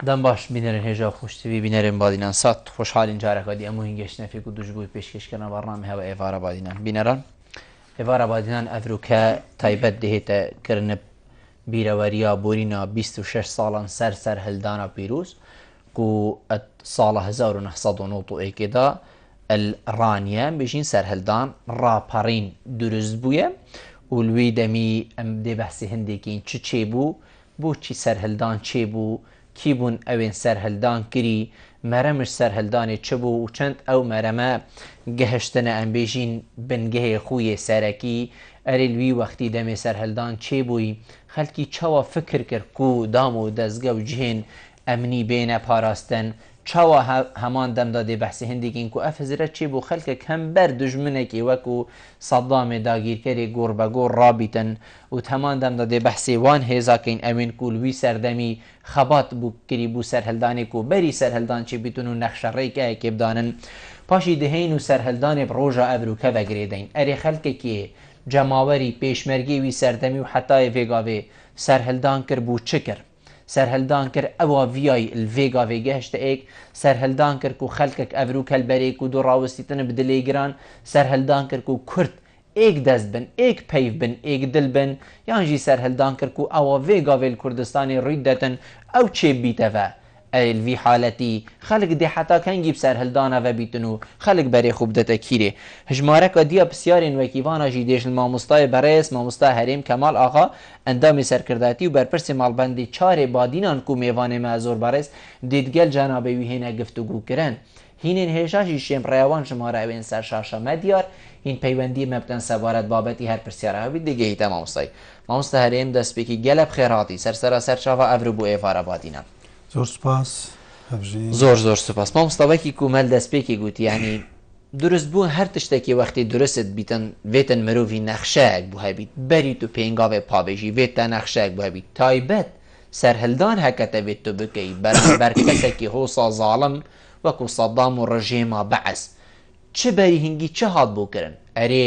دەم باش بینەرن هێژا خوشتوی بینەرن بادینان سات خۆشحالین جارەکەدی ئەموو هینگەشتنەفێک و دوژبووی پێشکەشکردن بەڕنامی هەوە ئێوارە بادینان بینەران ئێوارە بادینان ئەڤروکە تایبەت دەهێتە کردنە بیرەوەریە بۆرینە 26 ساڵان سەر هەلدانە پیرۆز و ساڵە 1990دا ڕانیە بێژین سەرهەلدان ڕاپەڕین دروست بووە و لوێ دەمی ئەم دێ بەحسی هەندێکین چ چێبوو بۆچی سەرهەلدان چێبوو کی بوون ئەوێن سەرهەلدان کری مەرەمش سەرهەلدانێ چ بوو و چەند ئەو مەرەمە گەهشتنە ئەمبێژین بنگەهێ خویە سەرەکی ئەرێ لوی وەختی دەمێ سەرهەلدان چێبووی خەلکی چاوە فکر کرد و دام و دەستگە و جهێن ئەمنی بێنە پاراستن چاوە هەمان دەمدا دێ بەحسی هەندێکین و ئەفزرە چێ بوو خەلکێک هەم بەر دژمنێکی وەکو سەدامێ داگیرکەرێک گۆڕ بە گۆڕ ڕابیتن و هەمان دەمدا دێ بەحسێ وان هێزاکەین ئەوێن و لوی سەردەمی خەبات بوو کری بوو سەرهەلدانێک و بەری سەرهەلدان چێ بیتون و نەخشەڕێکایەکێ بدانن پاشی دەهێن و سەرهەلدانێ ڕۆژە ئەڤروکە بەگرێدەین ئەرێ خەلکێکێ جەماوەری پێشمەرگێوی سەردەمی و حتای ڤێگاوێ سەرهەلدان کرد بوو چ کرد سەرهەلدان کرد ئەوە ڤیای ڤێگاوێ گەهشتە ئێک سەرهەلدان کرد و خەلکێک ئەڤروکە بەرێک و دوو ڕاوەستیتنە بدلێگران سەرهەلدان کرد و کورد ئێک دەست بن ئێک پەیو بن ئێک دل بن یانژی سەرهەلدان کرد و ئەوە ڤێگاوێل کوردستانی ڕووی دەتن ئەو چێ بیتەوە الوی حالەتی خەلک دێ حتا کەنگی سەرهەلدانەوە بیتن و خەلک بەرێ خوب دەتە کیرێ هژمارەکە دیە پرسیارên وەکیڤانەژی دێژن مامۆستای بەڕێز مامۆستا هەرێم کەمال ئاغا ئەندامی سەرکرداتی و بەرپرسی ماڵبەندی چارێ بادینان و میێوانێمە زۆر بەڕێز دیدگەل جانابەوی هێنە گفتوگوکردن هینên هێژاژی شێم ڕێوان ژمارە ئەوێن سەر شاشەمە دیار هین پەیوەندی مەبتەن سەبارەت بابەتی هەر پرسیارەوی دیگەیتە مامۆستای مامۆستا هەرێم دەستپێکی گەلە بخێڕاتی سەرسەرا سەرچاوە ئەڤرو بۆ ئێوارە بادینان زۆر سپاس زۆر سپاس مامۆستاوەکی کومەل دەستپێکی گوتی ینی دروست بوون هەر تشتێکی وەختی درستت بیتن وێتن مرۆڤی نەخشەیەک بوو هەبیت بەریت و پێنگاوێ پابێژی وێتە نەخشەیەک بوو هەبیت تایبەت سەرهەلدان هەکەتە بێت تو بکەی بەرامبەر کەسێکی هۆسا زاڵم وەکو سەدام و ڕژێما بەعەس چ بەری هینگی چه هات بۆ کردن ئەرێ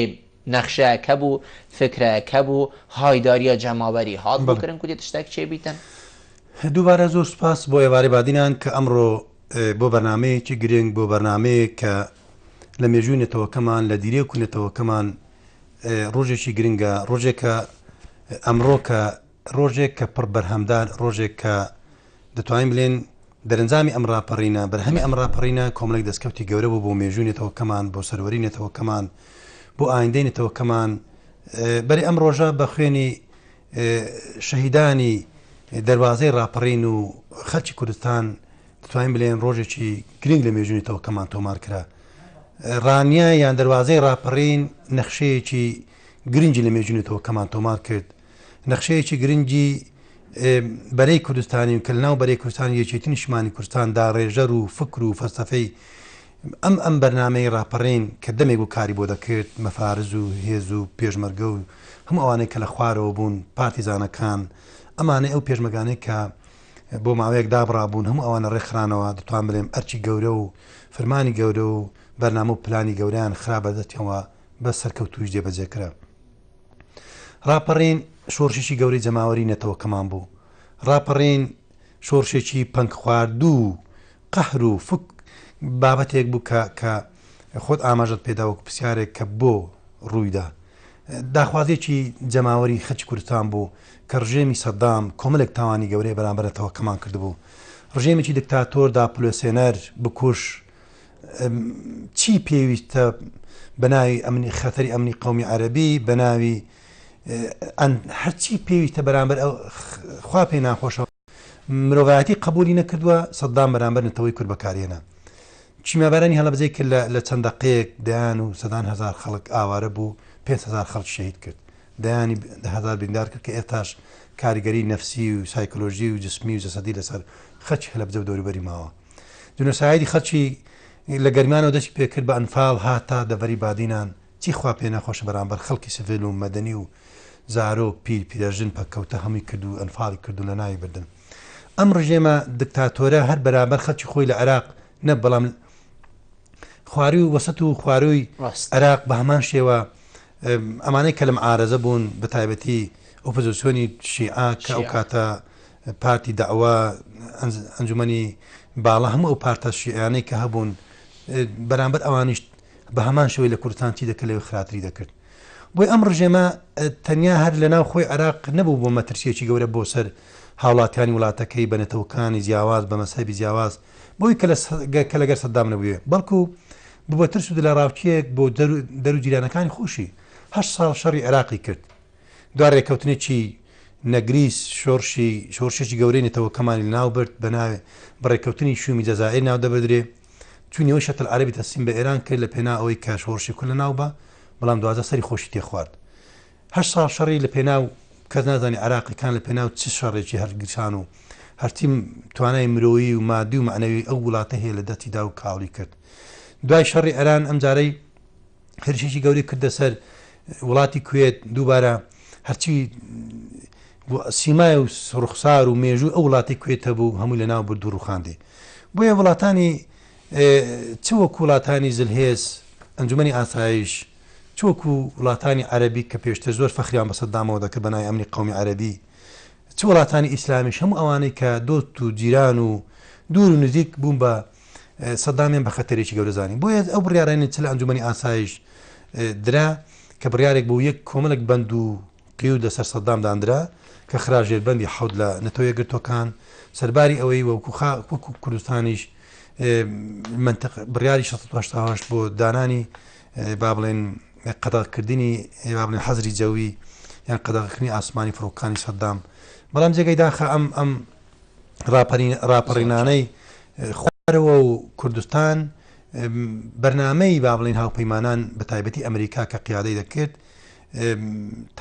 نەخشەیەک هەبوو فکرەیەک هەبوو هایداریە جەماوەری هات بۆ کردن کوتی تشتێک چێ بیتن دووبارە زۆر سپاس بۆ ئێوارەی بادینان کە ئەمڕۆ بۆ بەرنامەیەکی گرنگ بۆ بەرنامەیە کە لە مێژووی نێتەوەکەمان لە دیرێک و نێتەوەکەمان ڕۆژێکی گرنگە ڕۆژێکە ئەمڕۆ کە ڕۆژێک کە پڕ بەرهەمدار ڕۆژێک کە دەتوانین بڵێن دەرەنجامی ئەم ڕاپەڕینە بەرهەمی ئەم ڕاپەڕینە کۆمەڵێک دەستکەوتی گەورە بوو بۆ مێژووی نێتەوەکەمان بۆ سەروەری نێتەوەکەمان بۆ ئایندەی نێتەوەکەمان بەری ئەم ڕۆژە بە خوێنی شەهیدانی دەواازەی ڕاپەڕین و خەلکی کوردستان دەتوانین بڵێن ڕۆژێکی گرنگ لە مێژووی نێتەوەکەمان تۆمار کرا ڕانیە یان دەواازەی ڕاپەڕین نەخشەیەکی گرنگی لە مێژووی نێتەوەکەمان تۆمار کرد نەخشەیەکی گرنگی بەرەی کوردستانی و کە لەناو بەرەی کوردستان یەکێتی نیشتمانی کوردستاندا ڕێژەر و فکر و فەلسەفەی ئەم بەرنامەی ڕاپەڕین کە دەمێک و کاری بۆ دەکرد مەفارز و هێز و پێشمەرگە و هەموو ئەوانەی کە لە خوارەوە بوون پارتیزانەکان ئەمانەی ئەو پێشمەگانەی کە بۆ ماوەیەک دابڕابوون هەموو ئەوانە ڕێکخرانەوە دەتوان بڵێم ئەرچی گەورە و فەرمانی گەورە و بەرنامە و پلانی گەوریان خراپە دەستیەوە بە سەرکەوتویش جێبەجێکرا ڕاپەڕین شۆڕشێکی گەوری جەماوەری نێتەوەکەمان بوو ڕاپەڕین شۆڕشێکی پەنگ خواردوو قەهر و فک بابەتێک بوو کە خۆت ئاماژەت پێداوەکو پرسیارێک کە بۆ ڕوویدا داخوازێکی جەماوەری خەلکی کوردستان بوو کە ڕژێمی سەدام کۆمەڵێک تاوانی گەورەی بەرامبەرەتەوەکەمان کردبوو ڕژێمێکی دکتاتۆر داپلۆسێنەر بکوش چی پێویستە بەناوی ئەمنی خەتەری ئەمنی قەومی عەرەبی بەناوی هەرچی پێویستە بەرامبەر ئەو خوا پێی ناخۆشەوە مرۆڤایەتی قبولی نەکردووە سەدام بەرامبەر نەتەوەی کورد بەکارهێنا چیمەبارانی هەڵەبجەی کرد لە چەند دەقەیەک دەیان و سەدان هەزار خەڵک ئاوارە بوو 5,000 خەڵک شەهید کرد دەیانی 10,000 بریندار کرد کە ئێستاش کاریگەری نەفسی و سایکۆلۆژی و جسمی و جەسەدی لەسەر خەڵکی هەلەبجە و دەوروبەری ماوە جونۆسایدی خەڵکی لە گەرمانەوە دەستی پێکرد بە ئەنفاڵ هاتا دەڤەری بادینان چی خوا پێ ناخۆشە بەرامبەر خەڵکی سڤیل و مەدەنی و زارۆ پیرەژن پەکەوتە هەمووی کرد و ئەنفاڵی کرد و لە ناوی بردن ئەم ڕژێمە دکتاتۆرە هەر بەرامبەر خەڵکی خۆی لە عێراق نە بەڵام خواری و وەسەت و خواروی عێراق بە هەمان شێوە ئەمانەی کە لەم عارەزە بوون بە تایبەتی ئۆپۆزیسیۆنی شیعە کە ئەو کاتە پارتی داوا ئەنجومەنی باڵا هەموو ئەو پارتە شیعیانەی کە هەبوون بەرامبەر ئەوانیش بە هەمان شوی لە کوردستان چی دەکرد لەوێ خراپتری دەکرد بۆی ئەم ڕژێمە تەنیا هەر لە ناو خۆی عێراق نەبوو بۆ مەترسیەکی گەورە بۆ سەر هاوڵاتیانی وڵاتەکەی بە نەتەوەکانی جیاواز بە مەسەبی جیاواز بۆی کە لەگەر سەدام نەبووێ بەڵکو بووە ترس و دلەڕاوچیەک بۆ دەرو جیرانەکانی خۆشی 8 ساڵ شەڕی عێراقی کرد دوای ڕێکەوتنێکی نەگریس شۆرشێکی گەورەی نێتەوەکەمانی ناو برد بە ناوێ بەڕێکەوتنی شومی جەزائیر ناو دەبدرێ چونیەوەی شەتل عەرەبی تەسلیم بە ئێران کرد لە پێنا ئەوەی کە شۆڕشی کورد لە ناو بە بەڵام دوازە سەری خۆشی تێخوارد 8 ساڵ شەڕی لە پێناو کەس نازانی عێراقیەکان لە پێناو چ شەڕێکی هەرگیرسان و هەرتیم توانای مرۆیی و مادی و معنەوی ئەو وڵاتە هەیە لە دەستیدا و کاڵی کرد دوای شەڕی ئێران ئەم جارەی هەرشێکی گەوری کردە سەر وڵاتی کوێت دووبارە هەرچی سیمای و ڕوخسار و مێژوو ئەو وڵاتی کوێتە بوو هەمووی لە ناو برد و ڕوخاندێ بۆیە وڵاتانی چوەکو وڵاتانی زلهێز ئەنجومەنی ئاسایش چوەکو وڵاتانی عەرەبی کە پێشتر زۆر فەخریان بە سەدامەوە دەکرد بەنای ئەمنی قەومی عەرەبی چ وڵاتانی ئیسلامیش هەموو ئەوانەی کە دۆست و جیران و دوور و نزیک بوون بە سەدامیان بە خەتەرێکی گەورەزانی بۆیە ئەو بڕیارانێت چ لە ئەنجومەنی ئاسایش درا کە بڕیارێک بۆ یەک کۆمەڵێک بەند و قیود لەسەر سەدام دانرا کە خراژێربەندی حەوت لە نەتەوە یەکگرتوەکان سەرباری ئەوەی وەکو کوردستانیش بڕیاری 1970 بۆ دانانی با بڵێن قەدەغەکردنی با بڵێن حەزری جەوی یان قەدەغەکردنی ئاسمانی فڕۆکەکانی سەدام بەڵام جێگەی داخە ئەم ڕاپەڕینانەی خوارەوە و کوردستان بەرنامەی با بڵێن هاوپەیمانان بە تایبەتی ئەمریکا کە قیادەی دەکرد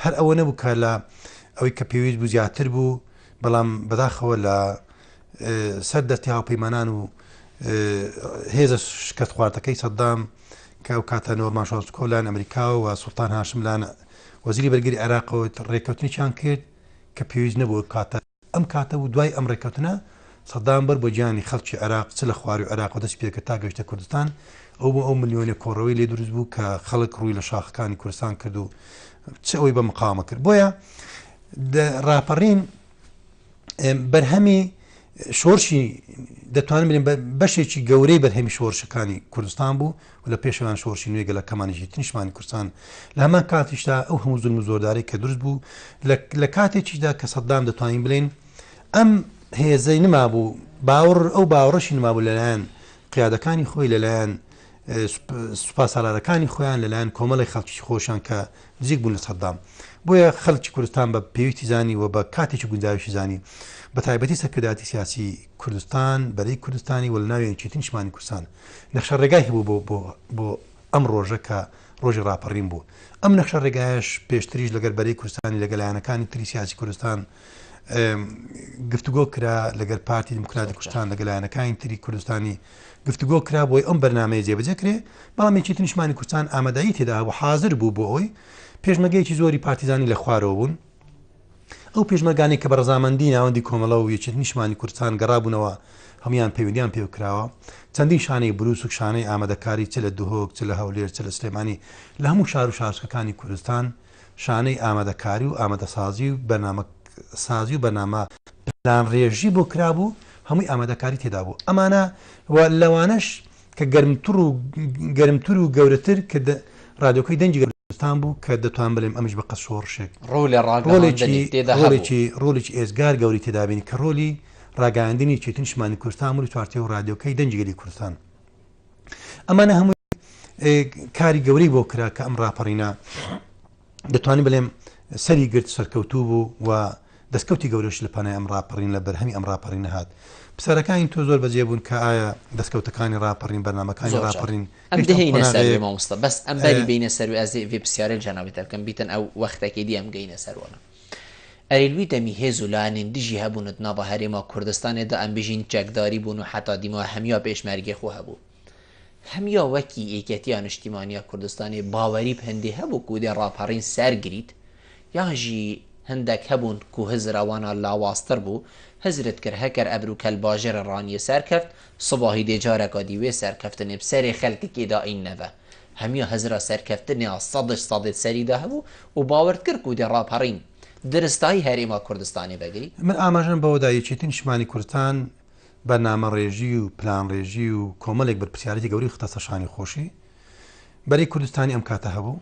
هەر ئەوە نەبوو کە لە ئەوەی کە پێویست بوو زیاتر بوو بەڵام بەداخەوە لە سەر دەستی هاوپەیمانان و هێزە شکست خواردەکەی سەدام کە ئەو کاتە نۆرمان شۆسکۆ لایەن ئەمریکا و سوڵتان هاشم لایەن وەزیری بەرگری عێراقەوە ڕێکەوتنییان کرد کە پێویست نەبوو کاتە ئەم کاتە و دوای ئەم ڕێکەوتنە سەدام بەر بۆ گیانی خەڵکی عێراق چ لە خواری و عێراق و دەست پێکرد تا گەشتە کوردستان ئەو بۆ ئەو ملیۆنە کۆڕەوەی لێ دروست بوو کە خەڵک ڕووی لە شاخەکانی کوردستان کرد و چ ئەوەی بە مقاومە کرد بۆیە ڕاپەڕین بەرهەمی شۆرشی دەتوانین بڵێن بەشێکی گەورەی بەرهەمی شۆرشەکانی کوردستان بوو و لە پێشەوان شۆرشی نوێ گەلە کەمانێکی تنیشمانی کوردستان لە هەمان کاتیشدا ئەو هەموو زولم و زۆرداری کە دروست بوو لە کاتێکیدا کە سەدام دەتوانین بڵێن ئەم هێزەی نما بوو باوەڕ ئەو باوەڕەشی نما بوو لەلایەن قیادەکانی خۆی لەلایەن سوپاسالارەکانی خۆیان لەلایەن کۆمەڵی خەڵکی خۆشیان کە نزیک بوون لە سەدام بۆیە خەڵکی کوردستان بە پێویستی زانی و بە کاتێکی گونجاویشی زانی بە تایبەتی سەرکرداتی سیاسی کوردستان بەرەی کوردستانی و لە ناوێنی نیشتمانی کوردستان نەخشە ڕێگای هەبوو بۆ ئەم ڕۆژە کە ڕۆژی ڕاپەڕین بوو ئەم نەخشە ڕێگایش پێشتریش لەگەر بەرەی کوردستانی لەگەلایەنەکانی تری سیاسی کوردستان گفتوگۆ کرا لەگەر پارتی دموکراتی کوردستان لەگەلایەنەکانی تری کوردستانی گفتوگۆ کرا بۆی ئەم بەرنامەیە جێبەجێکرێ بەڵام یەکێتی نیشتمانی کوردستان ئامادەیی تێدا بوو حاضر بوو بۆ ئەوی پێشمەگەیەکی زۆری پارتیزانی لە خوارەوە بوون ئەو پێشمەرگانی کە بە ڕەزامەندی ناوەندی کۆمەڵە و یەکێتی نیشتمانی کوردستان گەڕابوونەوە هەمویان پەیوەندیان پێوکراوە چەندین شانەی بروس و شانەی ئامادەکاری چ لە دوهۆک چ لە هەولێر چ لە سلێمانی لە هەموو شار و شارچەکانی کوردستان شانەی ئامادەکاری و ئامادەسازی و بەرنامەسازی و بەرنامە پلان ڕێژی بۆ کرابوو هەمووی ئامادەکاری تێدا بوو ئەمانە لەوانش کە گەرمتر و گەورەتر کە ڕادیۆکەی دەنجی کوردستان بوو کە دەتوان بڵێم ئەمش بە قەت شۆڕشێک ڕۆڵێکی ئێزگار گەوری تێدابینی کە ڕۆلی ڕاگەاندنی چێتی نیشتمانی کوردستان و چوارتێ و ڕادیۆکەی دەنجگەری کوردستان ئەمانە هەمووی کاری گەورەی بۆ کرا کە ئەم ڕاپەڕینە دەتوانین بڵێم سەری گرت سەرکەوتوو بوو و دەستکەوتی گەورەش لە پانای ئەم ڕاپەڕین لە بەرهەمی ئەم ڕاپەڕینە هات پسەرەکانی تۆ زۆر بەجێ بوون کە ئایا دەستکەوتەکانی ڕاپەڕین بەرنامەکانی ڕاپەڕین دهینە سەروێ مامۆستا بەس ئەم بەری بینە سەروێ ئەزێ وێ پرسیارە جەنابێت دەکەم بیتن ئەو وەختێکی دی ئەم گەینە سەروانە ئەریلوی دەمی هێز و لاانین دژی هەبوونت ناوە هەرێما کوردستانێدا ئەم بژین چەکداری بوون و حتا دیمەوە هەمیا پێشمەرگێ خۆ هەبوو هەمیا وەکی ئێکەتیان نیشتیمانیا کوردستانی باوەری هەندێ هەبوو کودێ ڕاپەڕین سەرگریت یاژی هەندێک هەبوون کو هزراوانە لاوااستر بوو هەزرت کرد هەکەر ئەبروو کەل باژێرە ڕانیە سەرکەفت سباهی دێجارێکا دیوێ سەرکەفتنێ سەرێ خەلکێکێدا ئین نەڤە هەمیە هەزرا سەرکەفتنێ سەدش سەدێت سەریدا هەبوو و باوەرد کرد کودێ ڕاپەڕین درستایی هەرێما کوردستانی بەگری من ئاماژەم بەوەدا یەکێتی نیشتیمانی کوردستان بەرنامە ڕێژی و پلان ڕێژی و کۆمەڵێک بەرپرسیارەتی گەوری خستە شانی خۆشی بەرەی کوردستانی ئەم کاتە هەبوو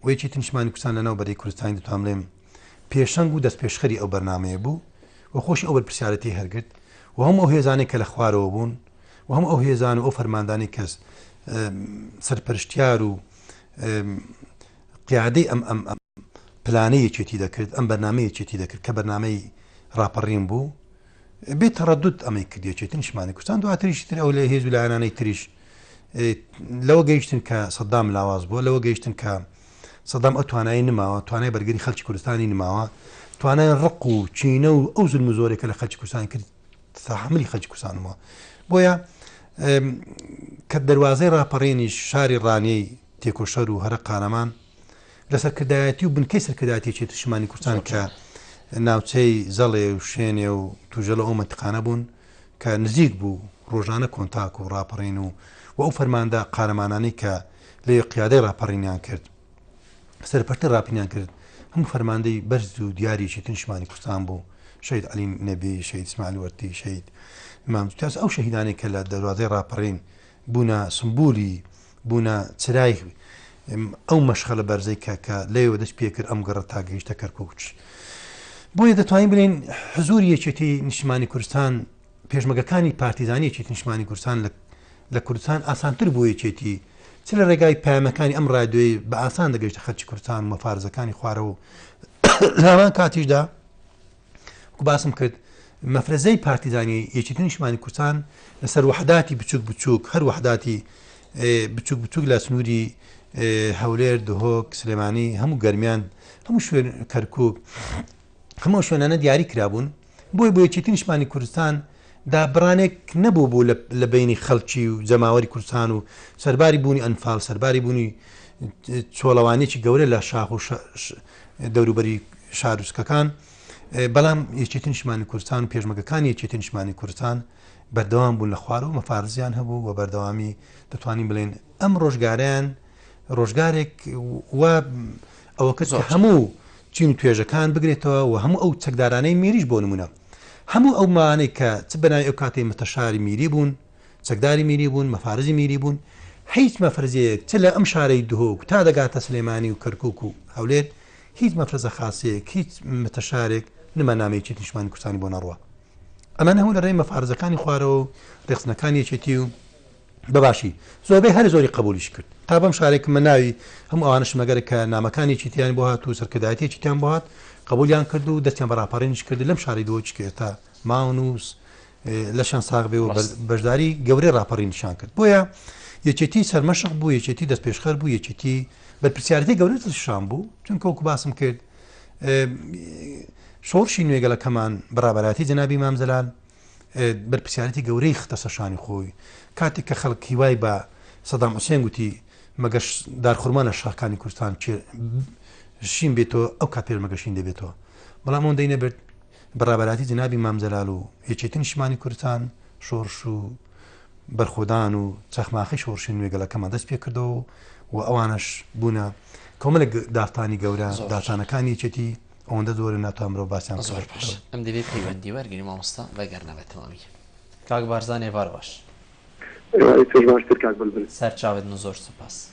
و یەکێتی نیشتیمانی کوردستان لەناو بەرەی کوردستانی دەتوانم بڵێم پێشەنگ و دەست پێشخەری ئەو بەرنامەیە بوو و خۆشی ئەو بەرپرسیارەتی هەرگرت و هەموو ئەو هێزانێک کە لە خوارەوە بوون و هەموو ئەو هێزان و ئەو فەرماندانی کەس سەرپەرشتیار و قیادەی ئەم پلانەی یەکێتی دەکرد ئەم بەرنامەی یەکێتی دەکرد کە بەرنامەی ڕاپەڕین بوو بێتەڕەدوت ئەمەی کرد یەکێتی نیشتیمانی کوردستان دواتریشی تر ئەو لە هێز و لایەنانەی تریش لەوە گەیشتن کە سەدام لاواز بووە لەوە گەیشتن کە سەدام ئەو توانایی نماوە توانای بەرگری خەڵکی کوردستانی نماوە توانای ڕق و چینە و ئەو زلم و زۆرێکە لە خەڵکی کوردستان کرد تەحملی خەڵکی کوردستانەوە بۆیە کە دەواازەی ڕاپەڕێنی شاری ڕانیەی تێکۆشەر و هەرە قارەمان لە سەرکردایەتی و بنکەی سەرکردایەتی یەکێتی نیشتیمانی کوردستان کە ناوچەی زەڵێ و شوێنێ و توژە لە ئەو مەنتیقانە بوون کە نزیک بوو ڕۆژانە کۆنتاک و ڕاپەڕین و ئەو فەرماندا قارەمانانی کە لە قیادەی ڕاپەڕینیان کرد سەرپەرتە ڕاپینیان کرد هەموو فەرماندەی بەرز و دیاری یەکێتی نیشتیمانی کوردستان بوو شەید عەلی نەبی شەید ئیسماعیل وەرتی شەید مام جوتیاس ئەو شەهیدانێک کە لە دەواازەی ڕاپەڕین بوونە سمبولی بوونە چرای ئەو مەشخە لە بەرزەی کە لێوە دەست پێ کرد ئەم گەڕە تا گەیشتە کەرکووک بۆیە دەتوانین بڵێن حزوری یەکێتی نیشتیمانی کوردستان پێشمەرگەکانی پارتیزانی یەکێتی نیشتیمانی کوردستان لە کوردستان ئاسانتر بوو یەکێتی چ لە ڕێگای پامەکانی ئەم ڕادیۆی بە ئاسان دەگەیشتە خەڵکی کوردستان و مەفارزەکانی خوارەوە و لاوان کاتیشدا باسم کرد مەفرەزەی پارتیزانی یەکێتی نیشتیمانی کوردستان لەسەر وحداتی بچووک بچووک هەر وحداتی بچووک بچووک لە سنووری هەولێر دهۆک سلێمانی هەموو گەرمیان هەموو شوێن کەرکووک هەموو شوێنانە دیاری کرابوون بۆی بۆ یەکێتی نیشتیمانی کوردستان دابڕانێک نەبوو بوو لە بینی خەڵکی و جەماوەری کوردستان و سەرباری بوونی ئەنفال سەرباری بوونی چۆڵەوانێکی گەورە لە شاخ و دەوروبەری شارۆچکەکان بەڵام یەکێتی نیشتیمانی کوردستان و پێشمەرگەکانی یەکێتی نیشتیمانی کوردستان بەردەوام بوون لە خوارەوە و مەفارزیان هەبوو و بەردەوامی دەتوانین بڵێن ئەم ڕۆژگاریان ڕۆژگارێک وە ئەوە کرد هەموو چین و توێژەکان بگرێتەوە و هەموو ئەو چەکدارانەی میریش بۆ نمونە هەموو ئەو مانەی کە چ بەناوی ئەو کاتێ مەتەشاری میری بوون چەکداری میری بوون مەفارزی میری بوون هیچ مەفرزەیەک چ لە ئەم شارەی دهۆک تا دەگاتە سلێمانی و کەرکووک و هەولێر هیچ مەفرزە خاصەیەک هیچ مەتەشارێک نمەنامەی یەکێتی نیشتیمانی کوردستانی بۆ نەڕوە ئەمان هەموو لە ڕێی مەفارزەکانی خوارەوە و ڕێخستنەکانی یەکێتی و بەباشی زۆربەی هەر زۆری قبولیش کرد تا بەم شارێک من ناوی هەموو ئەوانش مەگەر کە نامەکانی چیتیان بۆ هات و سەرکردایەتی چیتیان بۆ هات قبولیان کرد و دەستیان بە ڕاپەڕێنیش کرد لەم شاری دۆچ کرد تا ماونوس لەشان ساغ بێ و بەشداری گەورەی ڕاپەڕینیشان کرد بۆیە یەکێتی سەرمەشق بوو یەکێتی دەست پێشخەر بوو یەکێتی بەرپرسیارەتی گەورەی شان بوو چونکە وەکو باسم کرد شۆڕشی نوێگەلەکەمان بەڕابەراتی جەنابی مام جەلال بەرپرسیارەتی گەورەی خستە سەر شانی خۆی کاتێک کە خەڵک هیوای بە سەدام حوسێن گوتی مەگەش دارخورمانە شاخەکانی کوردستان شین بێتەوە ئەو کات پێشمەرگەشین دەبێتەوە بەڵام ئەوەندەی نەبێت بەڕابەراتی جەنابی مام جەلال و یەکێتی نیشتیمانی کوردستان شۆڕش و بەرخۆدان و چەخماخی شۆڕشی نوێگەلەکەمان دەست پێ کردەوە و ئەوانش بوونە کۆمەڵێک دافتانی گەورە داستانەکانی یەکێتی ئەوەندە زۆر ناتوانمەوە باسییان زۆر باش ئەم دەبێت پەیوەندی وەرگری مامۆستا بەگەرنەوە تەواوی کاک بارزان ێوار باش باشتر کاک بلبل سەرچاوت زۆر سوپاس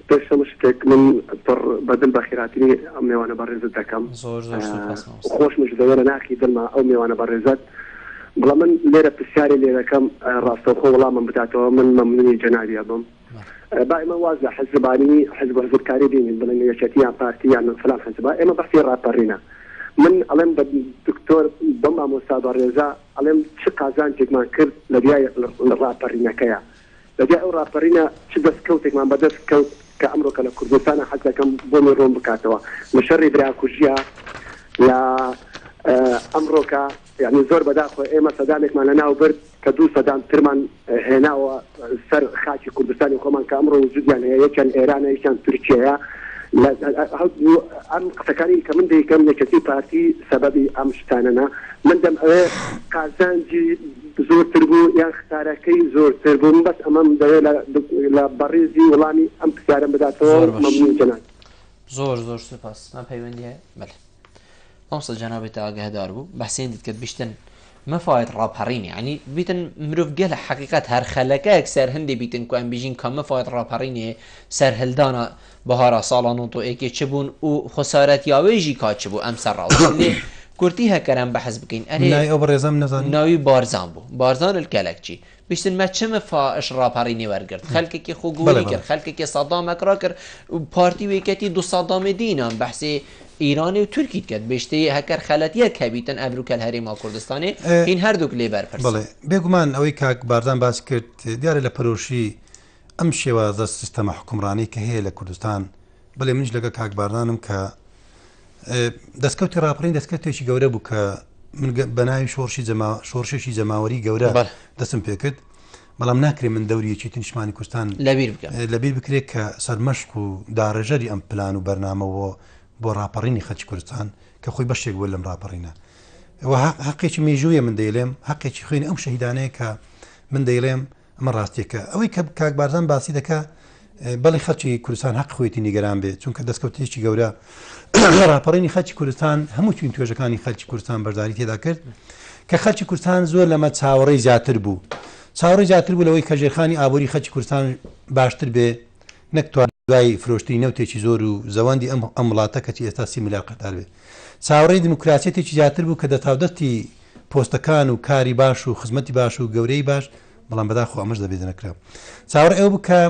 پێشەم شتێک من پڕ بەدڵ بە خێراتنی ئەم میوانە بەڕێزت دەکەم زۆر زۆر سوپاس خۆشمش دەوەرە ناخی دڵما ئەو میوانە بەڕێزت بڵام من لێرە پرسیاری لێ دەکەم ڕاستەوخۆ وەڵامم بداتەوە من مەمنونی جەنابی بم با ئێمە واز لە حەزبانی حەزب حزبکاری بینین بڵێن یەکێتیان پارتیان فلان حەزبا ئێمە بەختی ڕاپەڕینە من ئەڵێم بە دکتۆر بەم مامۆستا بەڕێزا ئەڵێم چ قازانجێکمان کرد لە دیای ڕاپەڕینەکەیە لە دیای ئەو ڕاپەڕینە چ دەستکەوتێکمان بەدەست کەوت کە ئەمڕۆکە لە کوردستانە حەز دەکەم بۆ من ڕۆم بکاتەوە لە شەڕی براکوژیە لە ئەمڕۆکە یعنی زۆر بەداخۆ ئێمە سەدامێکمان لە ناو برد کە دوو سەدام ترمان هێناوە سەر خاکی کوردستانی خۆمان کە ئەمڕۆ وجودیان هەیە یەکیان ئێرانە یەکیان تورکیەیە ئەم قسەکانی کە من دەیکەم یەکێتی پارتی سەبەبی ئەم شتانەنا من دەم ئەوێ قازانجی زۆرتر بوو یان ختارەکەی زۆرتر بوو من بەس ئەمەم دەوێت لە بەڕێزی وەڵامی ئەم پرسیارەم بداتەوە مەمنون جەناب زۆر زۆر سوپاس من پەیوەندی هەیە بەڵێ ئەوسە جەنابێت ئاگادار بوو بەحسێن دەکرد بیشتن مەفاوت ڕاپەڕین یعنی بیتن مرۆڤ گەلە حقیقت هەر خەلەکەیەک سەر هەندێ بیتن کو ئەم بیژین کە مەفاوت ڕاپەڕینێ سەر هەلدانە بەهارە ساڵان و ئێکێ چ بوون و خسارەتیاوێژی کات چ بوو ئەم سەرڕاوێ کورتی هەکەران بەحەز بکەین ئەرێ ئەو بەڕێزەم نەزانانی ناوی بارزان بوو بارزان الکەلەکچی بیشتن مە چمە فاش ڕاپەڕینی وەرگرت خەلکێکی خوگوڵی کرد خەلکێکی سەدامەکرا کرد پارتی وێکەتی دو سەدامێ دینان بەحسێ ئیرانی و تورکیت کرد بێشتەی هەکەر خەلەتیە کەبیتن ئەڤروکەل هەرێما کوردستانی هین هەردووک لێ بەرپرس بڵێ بێگومان ئەوەی کاک بارزان باس کرد دیارە لە پەرۆشی ئەم شێوازە سیستەمە حکومڕانی کە هەیە لە کوردستان بڵێ منش لەگە کاک بارزانم کە دەستکەوتی ڕاپەڕین دەستکەوتێکی گەورە بوو کە من بەناوی شۆڕشێکی جەماوەری گەورە دەستم پێ کرد بەڵام ناکرێ من دەوریەکی تنیشمانی کوردستان لەبیر بکرێت کە سەرمەشق و داڕێژەری ئەم پلان و بەرنامەوە بۆ ڕاپەڕینی خەڵکی کوردستان کە خۆی بەشێک بووە لەم ڕاپەڕینە حەقێکی مێژوویە من دەیڵێم حەقێکی خوێنی ئەم شەهیدانەیە کە من دەیڵێم ئەمە ڕاستیەکە ئەوەی کە کاک بارزان باسی دەکە بەڵی خەڵکی کوردستان حەق خۆیەتی نیگەران بێت چونکە دەستکەوتێکی گەورە ڕاپەڕینی خەڵکی کوردستان هەموو توین توێژەکانی خەڵکی کوردستان بەرداری تێدا کرد کە خەڵکی کوردستان زۆر لەمە چاوەڕێی زیاتر بوو چاوەڕێی زیاتر بوو لەوەی کە ژێرخانی ئابووری خەڵکی کوردستان باشتر بێ نەکتوان دوای فرۆشتنی نەوتێکی زۆر و زەوەندی ئەم وڵاتە کەچی ئێستا 30 میلیارد قەتار بێ چاوەڕێی دموکراسیەتێکی زیاتر بوو کە دەتاودەستی پۆستەکان و کاری باش و خزمەتی باش و گەورەی باش بەڵام بەداخۆ ئەمەش دەبێت نەکرا چاوەڕێ ئەوە بوو کە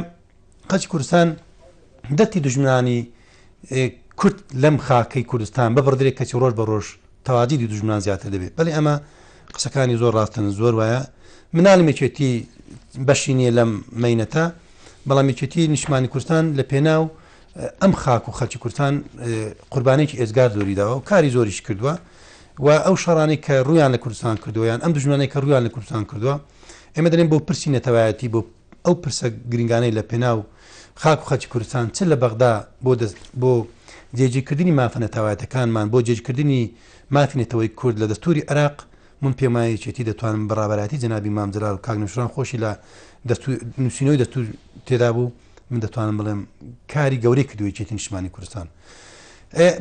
خەڵکی کوردستان دەستی دژمنانی کورد لەم خاکەی کوردستان بەبڕدرێک کەچی ڕۆژ بە ڕۆژ تەواجیدی دژمنان زیاتر دەبێت بەڵێ ئەمە قسەکانی زۆر ڕاستن زۆر وایە مناڵمێکێتی بەشی نییە لەم مەینەتە بەڵام یەکێتی نیشتمانی کوردستان لە پێناو ئەم خاک و خەڵکی کوردستان قوربانێکی ئێزگار زۆری داوە و کاری زۆریش کردووە و ئەو شەڕانەی کە ڕویان لە کوردستان کردووەیان ئەم دژمنانەی کە ڕویان لە کوردستان کردووە ئێمە دەڵێن بۆ پرسی نەتەوایەتی بۆ ئەو پرسە گرنگانەی لە پێناو خاک و خەڵکی کوردستان چ لە بەغدا بۆ جێگیرکردنی مافە نەتەوایەتەکانمان بۆ جێگیرکردنی مافی نەتەوەی کورد لە دەستوری عێراق من پێمایەکێتی دەتوانم بەڕابەتی جەنابی مام جەلال و کاک نووشیروان خۆشی لە نووسینەوەی دەستور تێدا بوو من دەتوانم بڵێم کاری گەورەی کردووی چێتی نیشتمانی کوردستان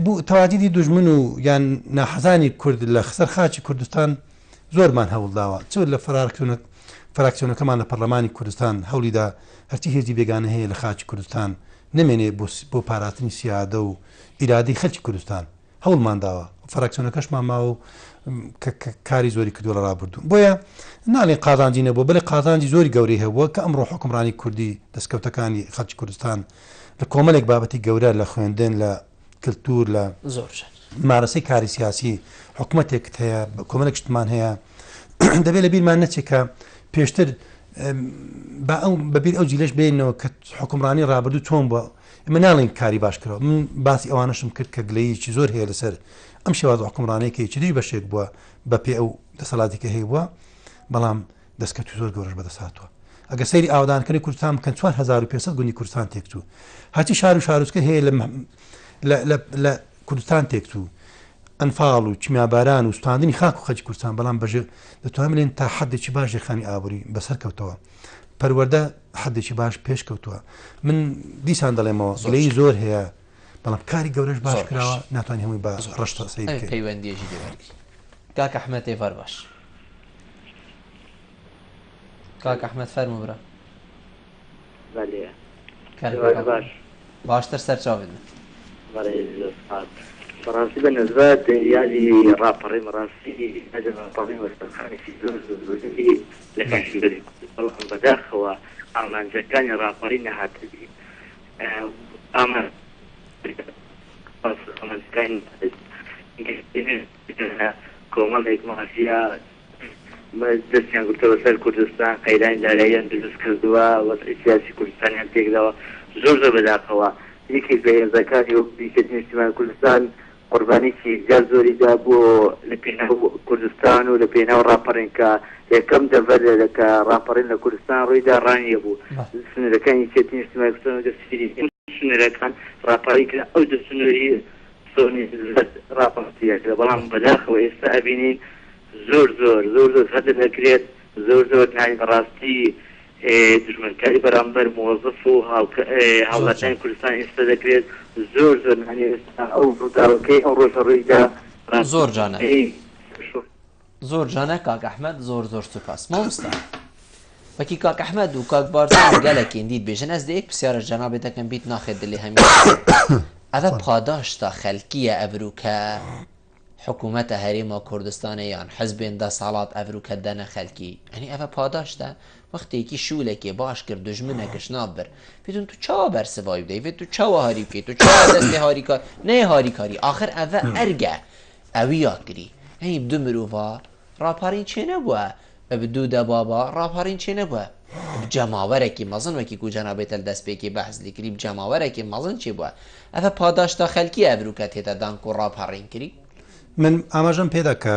بوو تەواجیدی دوژمن و یان ناحەزانی کورد لە خسەر خاچی کوردستان زۆرمان هەوڵداوە چ لە فراکسیۆنەکەمان لە پەرلەمانی کوردستان هەوڵیدا هەرچی هێزی بێگانە هەیە لە خاچی کوردستان نمێنێ بۆ پاراستنی سیادە و ئیرادەی خەڵکی کوردستان هەوڵمان داوە فراکسیۆنەکەشمان ماوە کاری زۆری کردووە لە ڕابردوو بۆیە ناڵێن قازانجی نەبوو بەڵێ قازانجی زۆری گەورەی هەبووە کە ئەمڕۆ حکومڕانی کوردی دەستکەوتەکانی خەڵکی کوردستان لە کۆمەڵێک بابەتی گەورە لە خوێندن لە کللتور لە مارەسەی کاری سیاسی حکوومەتێکت هەیە کۆمەڵێک شتمان هەیە دەبێت لە بیرمان نەچێت کە پێشتر بەبییر ئەو جیلەش بێنەوە کە حکومڕانی ڕابردوو چۆن بووە ئمە ناڵێن کاری باشکەوە من باسی ئەوانەشم کرد کە گلەیەکی زۆر هەیە لەسەر ئەم شێوازە حکومڕانەیەکی چی بەشێک بووە بە پێ ئەو دەسەڵاتێکە هەیە بووە بەڵام دەستکەوتی زۆر گەورەش بەدەساتوە ئەگە سەیری ئاودانکردنی کوردستان بکەن 4500 گوندی کوردستان تێکچوو هەرچی شار و شارۆچکە هەیە لە کوردستان تێکچوو ئەنفاڵ و چمیاباران و سوتاندنی خاک و خەڵکی کوردستان بەڵام بەژێ دەتوانین بڵێن تا حەدێکی باش ژێرخانی ئابووری بەسەر کەوتەوە پەروەردە حەدێکی باش پێش کەوتووە من دیسان دەڵێمەوە گلەی زۆر هەیە بەڵام کاری گەورەش باش کراوە ناتوانین هەمووی بە ڕەشتە سەیر بکەین پەیوەندیەکی دەوێت کاک ئەحمەد ئێڤار باش کاک ئەحمەد فەرموو برا باش باشتر سەرچاو بدن بەڕاستی بە نسبەت یادی ڕاپەڕی ڕاستی ڕاپەڕی وەستەخانێکی زۆر زۆری لە کاشیگەری بەڵام بەداخەوە ئامانجەکانی ڕاپەڕی نەهاتبی ئامە کۆمەڵێک مافیا دەستیان گرتەوە سەر کوردستان قەیرانی داراییان دروست کردووە وەزعی سیاسی کوردستانیان تێکداوە زۆر بەداخەوە یەکێک لە هێزەکانی وەکوی نیشتیمانی کوردستان قوربانێکی زیاد زۆریدا بۆ لە پێناو کوردستان و لە پێناو ڕاپەڕین کە یەکەم دەڤەر لەکە ڕاپەڕین لە کوردستان ڕوویدا ڕانیە بوو سنوورەکانی یەکێتی نیشتیمانی کوردستان و دەستگیری سنوورەکان ڕاپەڕی کرد ئەو دەستنووری سۆنی ڕاپەڕیەکە بەڵام بەداخەوە ئێستا ئەبینین زۆر هەدر دەکرێت زۆر نانی بەڕاستی دژمنکاری بەرامبەر مۆزف و هاوڵاتیانی کوردستان ئێستا دەکرێت زۆر نانی ئێستا ئەو ڕووداوەکەی ئەو ڕۆژە ڕوویدا زۆر جانە زۆر جانە کاک ئەحمەد زۆر زۆر سوپاس مامۆستا وەکی کاک ئەحمەد و کاک بارزان گەلێکین دیت بێژن ئەس دەیەک پرسیارە جەنابێتەکەم بیت ناخێت دلێ هەمی ئەvە پاداشتا خەلکیە ئەڤروکە حکوومەتە هەرێما کوردستانە یان حەزبێن دەسەڵات ئەڤروکە دەنە خەلکی ئەنی ئەvە پاداشتە وەختێکی شوولێکی باش کرد دژمنەکەش نابر پێتون تو چاوە بەرسڤای بدەیت تو چاوە هەری بکەیت تو چاوە دەستی هاریکار نەیە هاریکاری آخر ئەvە ئەرگە ئەوی یاکری هەی بدو مرۆڤ ڕاپارین چێ نەبووە بدوو دە بابا ڕاپارین چێ نەبووە جەماوەرێکی مەزن وەکی کو جەنابێتە دەستپێکی بەحثی کردی جەماوەرێکی مەزن چی بووە ئەvە پاداشتا خەلکی ئەڤروکە تێتە دانک و ڕاپارین کردی من ئاماژەم پێدا کە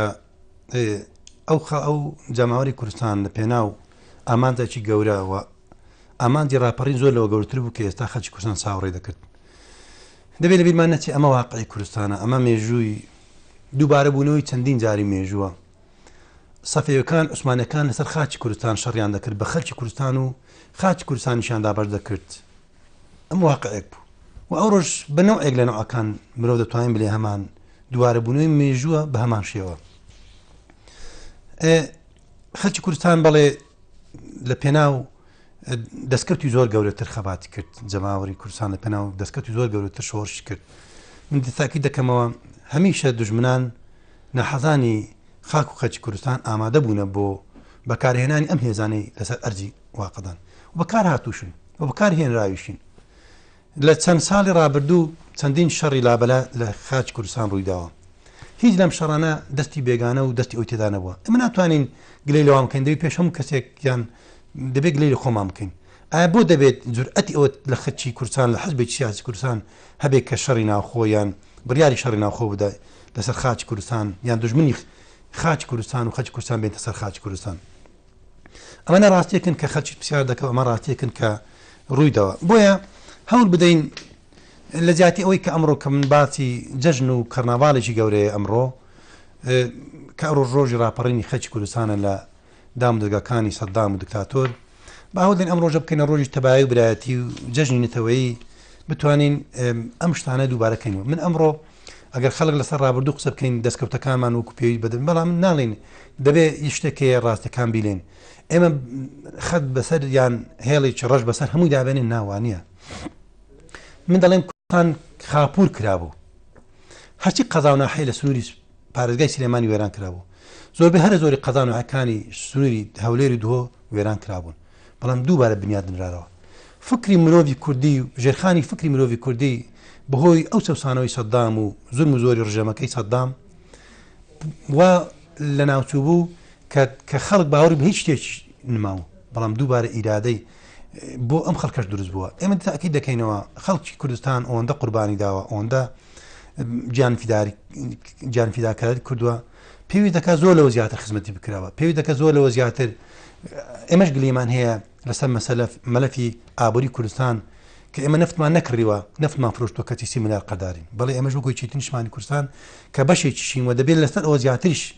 ئەو جەماوەری کوردستان لە پێناو ئامانجێکی گەورەوە ئامانجی ڕاپەڕین زۆر لەوە گەورتر بوو کە ئێستا خەڵکی کوردستان چاوەڕێ دەکرد دەبێت لە بیرمان نەچێ ئەمە واقعی کوردستانە ئەمە مێژووی دووبارە بوونەوەی چەندین جاری مێژووە سەفێوەکان عوسمانەکان لەسەر خاچی کوردستان شەڕیان دەکرد بە خەڵکی کوردستان و خاچی کوردستانیشیان دابەش دەکرد ئەم واقعێک بوو و ئەو ڕۆژ بەنەوەیەک لە نەوەکان مرۆڤ دەتوانین بڵێ هەمان دووارە بوونەوەی مێژووە بە هەمان شێوە خەڵکی کوردستان بەڵێ لە پێناو دەستکەوتی زۆر گەورەتر خەباتی کرد جەماوەری کوردستان لە پێناو دەستکەوتی زۆر گەورەتر شۆڕش کرد من تاکی دەکەمەوە هەمیشە دوژمنان نەحەزانی خاک و خەڵکی کوردستان ئامادە بوونە بۆ بەکارهێنانی ئەم هێزانەی لەسەر ئەرجی واقعدان و بەکار هاتووشن و بەکارهێنراویشین لە چەند ساڵی ڕابردوو چەندین شەڕی لابەلا لە خاچ کوردستان ڕوویداوە هیچ لەم شەڕانە دەستی بێگانە و دەستی ئەوی تێدا نەبووە ئەمە ناتوانین گلەی لەوام بکەین دەبێت پێش هەموو کەسێک یان دەبێت گلەی لە خۆمان بکەین ئایا بۆ دەبێت جورئەتی ئەوە لە خەڵکی کوردستان لە حەزبێکی سیاسی کوردستان هەبێت کە شەڕی ناوخۆ یان بڕیاری شەڕی ناوخۆ بدە لەسەر خاچی کوردستان یان دژمنی خاچی کوردستان و خەڵکی کوردستان بێتە سەر خاچی کوردستان ئەمەە ڕاستیەکن کە خەڵکی پرسیار دەکەوە ئەمە ڕاستیەکن کە ڕوویداوە بۆیە هەوڵ بدەین لە جیاتی ئەوەی کە ئەمڕۆ کە من باسی جەژن و کەرناڤالێکی گەورەیە ئەمڕۆ کە ڕۆژی ڕاپەڕینی خەڵکی کوردستانە لە دام دەرگاکانی سەددام و دکتاتۆر باوەدەین ئەم ڕۆژە بکەینە ڕۆژی تەبایی و برایەتی و جەژنی نەتەوەیی بتوانین ئەم شتانە دووبارەکەینەوە من ئەمڕۆ ئەگەر خەڵک لەسەر ڕابردوو قسە بکەین دەستکەوتەکانمان وەکو پێوی بدەن بەڵام من ناڵێن دەبێت شتێکەیە ڕاستەکان بیلێن ئێمە خەت بەسەر یان هێڵێکی ڕەش بەسەر هەمووی دابێنین ناوانیە من دەڵێم کوردستان خاپور کرابوو هەرچی قەزا و ناحەی لە سنووری پارێزگای سلێمانی وێران کرابوو زۆربەی هەرە زۆری قەزا و ناحەکانی سنووری هەولێری دووە وێران کرابوون بەڵام دووبارە بنیاد نرارەوە فکری مرۆڤی کوردی و ژێرخانی فکری مرۆڤی کوردی بەهۆی ئەو چەسانەوەی سەددام و زولم و زۆری ڕژەمەکەی سەددام و لە ناوچوو بوو کە خەڵک باوەڕی بە هیچ شتێکی نماوە بەڵام دووبارە ئیرادەی بۆ ئەم خەڵکەش دروست بووە ئێمە تاکید دەکەینەوە خەڵکی کوردستان ئەوەندە قوربانی داوە ئەوەندە گیانفیداکاری کردووە پێوی دەکات زۆر لەوە زیاتر خزمەتی بکراوە پێوی دەکات زۆر لەوە زیاتر ئێمەش گلێمان هەیە لەسەر مەلەفی ئابووری کوردستان کە ئێمە نفتمان نەکڕیوە نفتمان فرۆشتووە کەتی 30 ملیار قەدارین بەڵێ ئێمەش وەکوی چیتی نیشتمانی کوردستان کە بەشێکیشین و دەبێت لەسەر ئەوە زیاتریش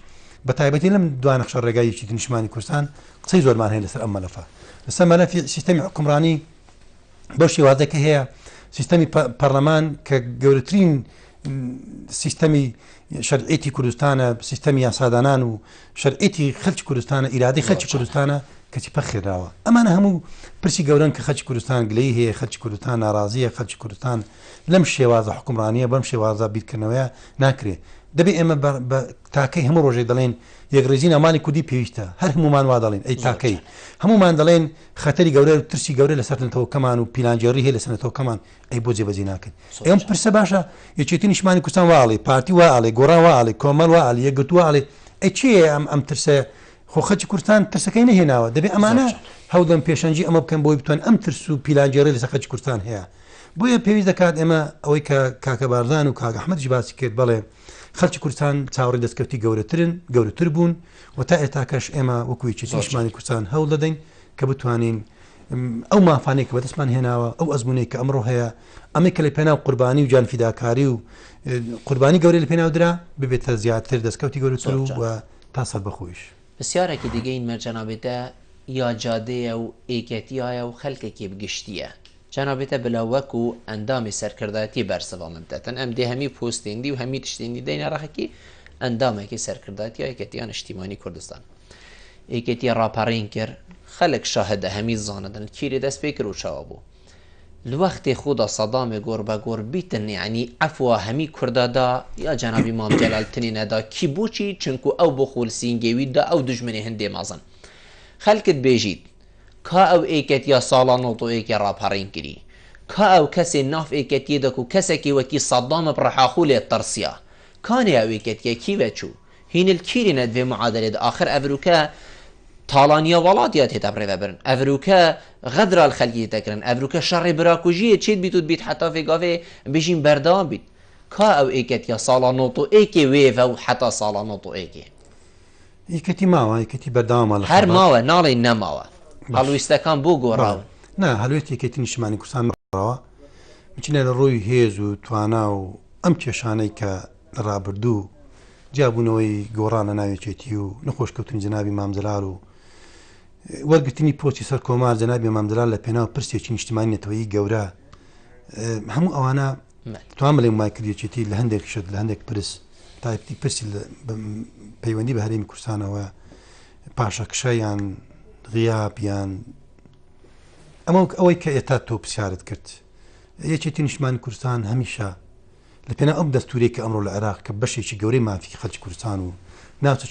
بە تایبەتی لەم دوانە نەخشە ڕێگای چیتی نیشتمانی کوردستان قسەی زۆرمان هەیە لەسەر ئەم مەلەفە لەسەر مەلەفی سیستەمی حکومڕانی بەو شێوازەکە هەیە سیستەمی پەرلەمان کە گەورەترین سیستەمی شەرعیەتی کوردستانە سیستەمی یاسادانان و شەرعیەتی خەڵکی کوردستانە ئیرادەی خەڵکی کوردستانە کەچی پەخێراوە ئەمانە هەموو پرسی گەورن کە خەڵکی کوردستان گلەی هەیە خەڵکی کوردستان ناڕازیە خەڵکی کوردستان لەم شێوازە حکومڕانیە بەم شێوازە بیرکردنەوەیە ناکرێت دەبێت ئێمە بە تاکەی هەموو ڕۆژێک دەڵێن یەکڕێزی ئەمانی کوردی پێویستە هەر هەمومان وا دەڵێن ئەی تاکەی هەمومان دەڵێن خەتەری گەورە و ترسی گەورە لەسەر نەتەوەکەمان و پیلانجێڕی هەیە لەسەر نەتەوەکەمان ئەی بۆ جێبەجێ ناکەن ئێمە پرسە باشە یەکێتی نیشتمانی کوردستان واڵێ پارتی واڵێ گۆڕان واڵێ کۆمەڵ واڵێ یەکگرتو واڵێ ئەی چیە ئەم ترسە خۆ خەڵکی کوردستان ترسەکەی نەهێناوە دەبێت ئەمانە هەوڵدەن پێشەنجی ئەمە بکەن بۆی بتوان ئەم ترس و پیلانجێڕی لەسەر خەڵکی کوردستان هەیە بۆیە پێویست دەکات ئێمە ئەوەی کە کاکە بارزان و کاکە ئەحمەدیش باسی کرد بەڵێ خەڵکی کوردستان چاوەڕێی دەستکەوتی گەورەتر بوون و تا ئێتاکەش ئێمە وەکوی چیتی نیشتمانی کوردستان هەوڵ دەدەین کە بتوانین ئەو مافانێک کە بەدەستمان هێناوە ئەو ئەزمونەی کە ئەمڕۆ هەیە ئەمەی کە لە پێناو قوربانی و جانفیداکاری و قوربانی گەورەی لە پێناودرا ببێتە زیاتر دەستکەوتی گەورەتر و تا سەر بەخۆیش پرسیارێکی دیگەی مەرجەنابێتە یا جادەیە و ئێکەتیایە و خەلکێکی بگشتیە جەنابێتە بلا وەکو ئەندامی سەرکردایەتی بەرسەوە من بدەن ئەم دێ هەمی پۆستێندی و هەمی تشتێنی دەینە ڕەخەکی ئەندامێکی سەرکردایەتی یەکێتیان نیشتیمانی کوردستان یەکێتی ڕاپەڕین کرد خەلک شاهدە هەمی زانەدن کیری دەست پێ کرد و چاوە بوو لوەختی خۆدا سەدامێ گۆر بە گۆر بیتن یعنی ئەفوە هەمی کوردادا یا جەنابی مام جەلال تنینەدا کی بۆچی چونکو ئەو بۆ خۆلسینگەویدا ئەو دژمنی هەندێ مازن خەلکت بێژیت کا ئەو ئێکەتیە ساڵان و ئێکی ڕاپەڕین کردی کا ئەو کەسێ ناف ئێکەتی دەک و کەسێکی وەکی سەدامە بڕەحاخو لێت تەرسیە کانێ ئەو ئێکەتیە کیوە چوو هینل کیرینە دوێ معادلێت آخر ئەڤروکە تاڵانیە وڵاتیە تێتە بڕێدەبرن ئەڤروکە غەدرال خەلکی تەکردن ئەڤروکە شەڕێ براکوژیە چێت بیت و بیت حتا فێگاوێ بژین بەردەوام بیت کا ئەو ئێکەتیە ساڵان و ئێکێ وێڤە و حتا ساڵان و ئێکێ یەکەتی ماوە یەکەتی بەردەوامە هەر ماوە ناڵێ نەماوە هەڵویستەکان بۆ گۆڕاون نا هەلوێت یەکەتی نیشتیمانی کوردستان ڕەوە بچینە لە ڕۆی هێز و توانا و ئەم کێشانەی کە ڕابردوو جیابوونەوەی گۆڕانە ناوێچێتی و نەخۆشکەوتنی جەنابی مامجەلال و وەرگرتنی پۆستی سەر کۆمار جەنابی مامجەلال لە پێناو پرسێکی نیشتیمانی نەتەوەیی گەورە هەموو ئەوانە توان بڵێ مایکردێتی لە هەندێک شت لە هەندێک پرس تایپتی پرسی پەیوەندی بە هەرێمی کوردستانەوە پاشەکشەیان غیابیان ئەوەی کە ئێتا تۆ پرسیارت کرد یەکێتی نیشتیمانی کوردستان هەمیشە لە پێنا ئەم دەستورێک کە ئەمڕۆ لە عێراق کە بەشێکی گەورەی مافی خەڵکی کوردستان و ناوچە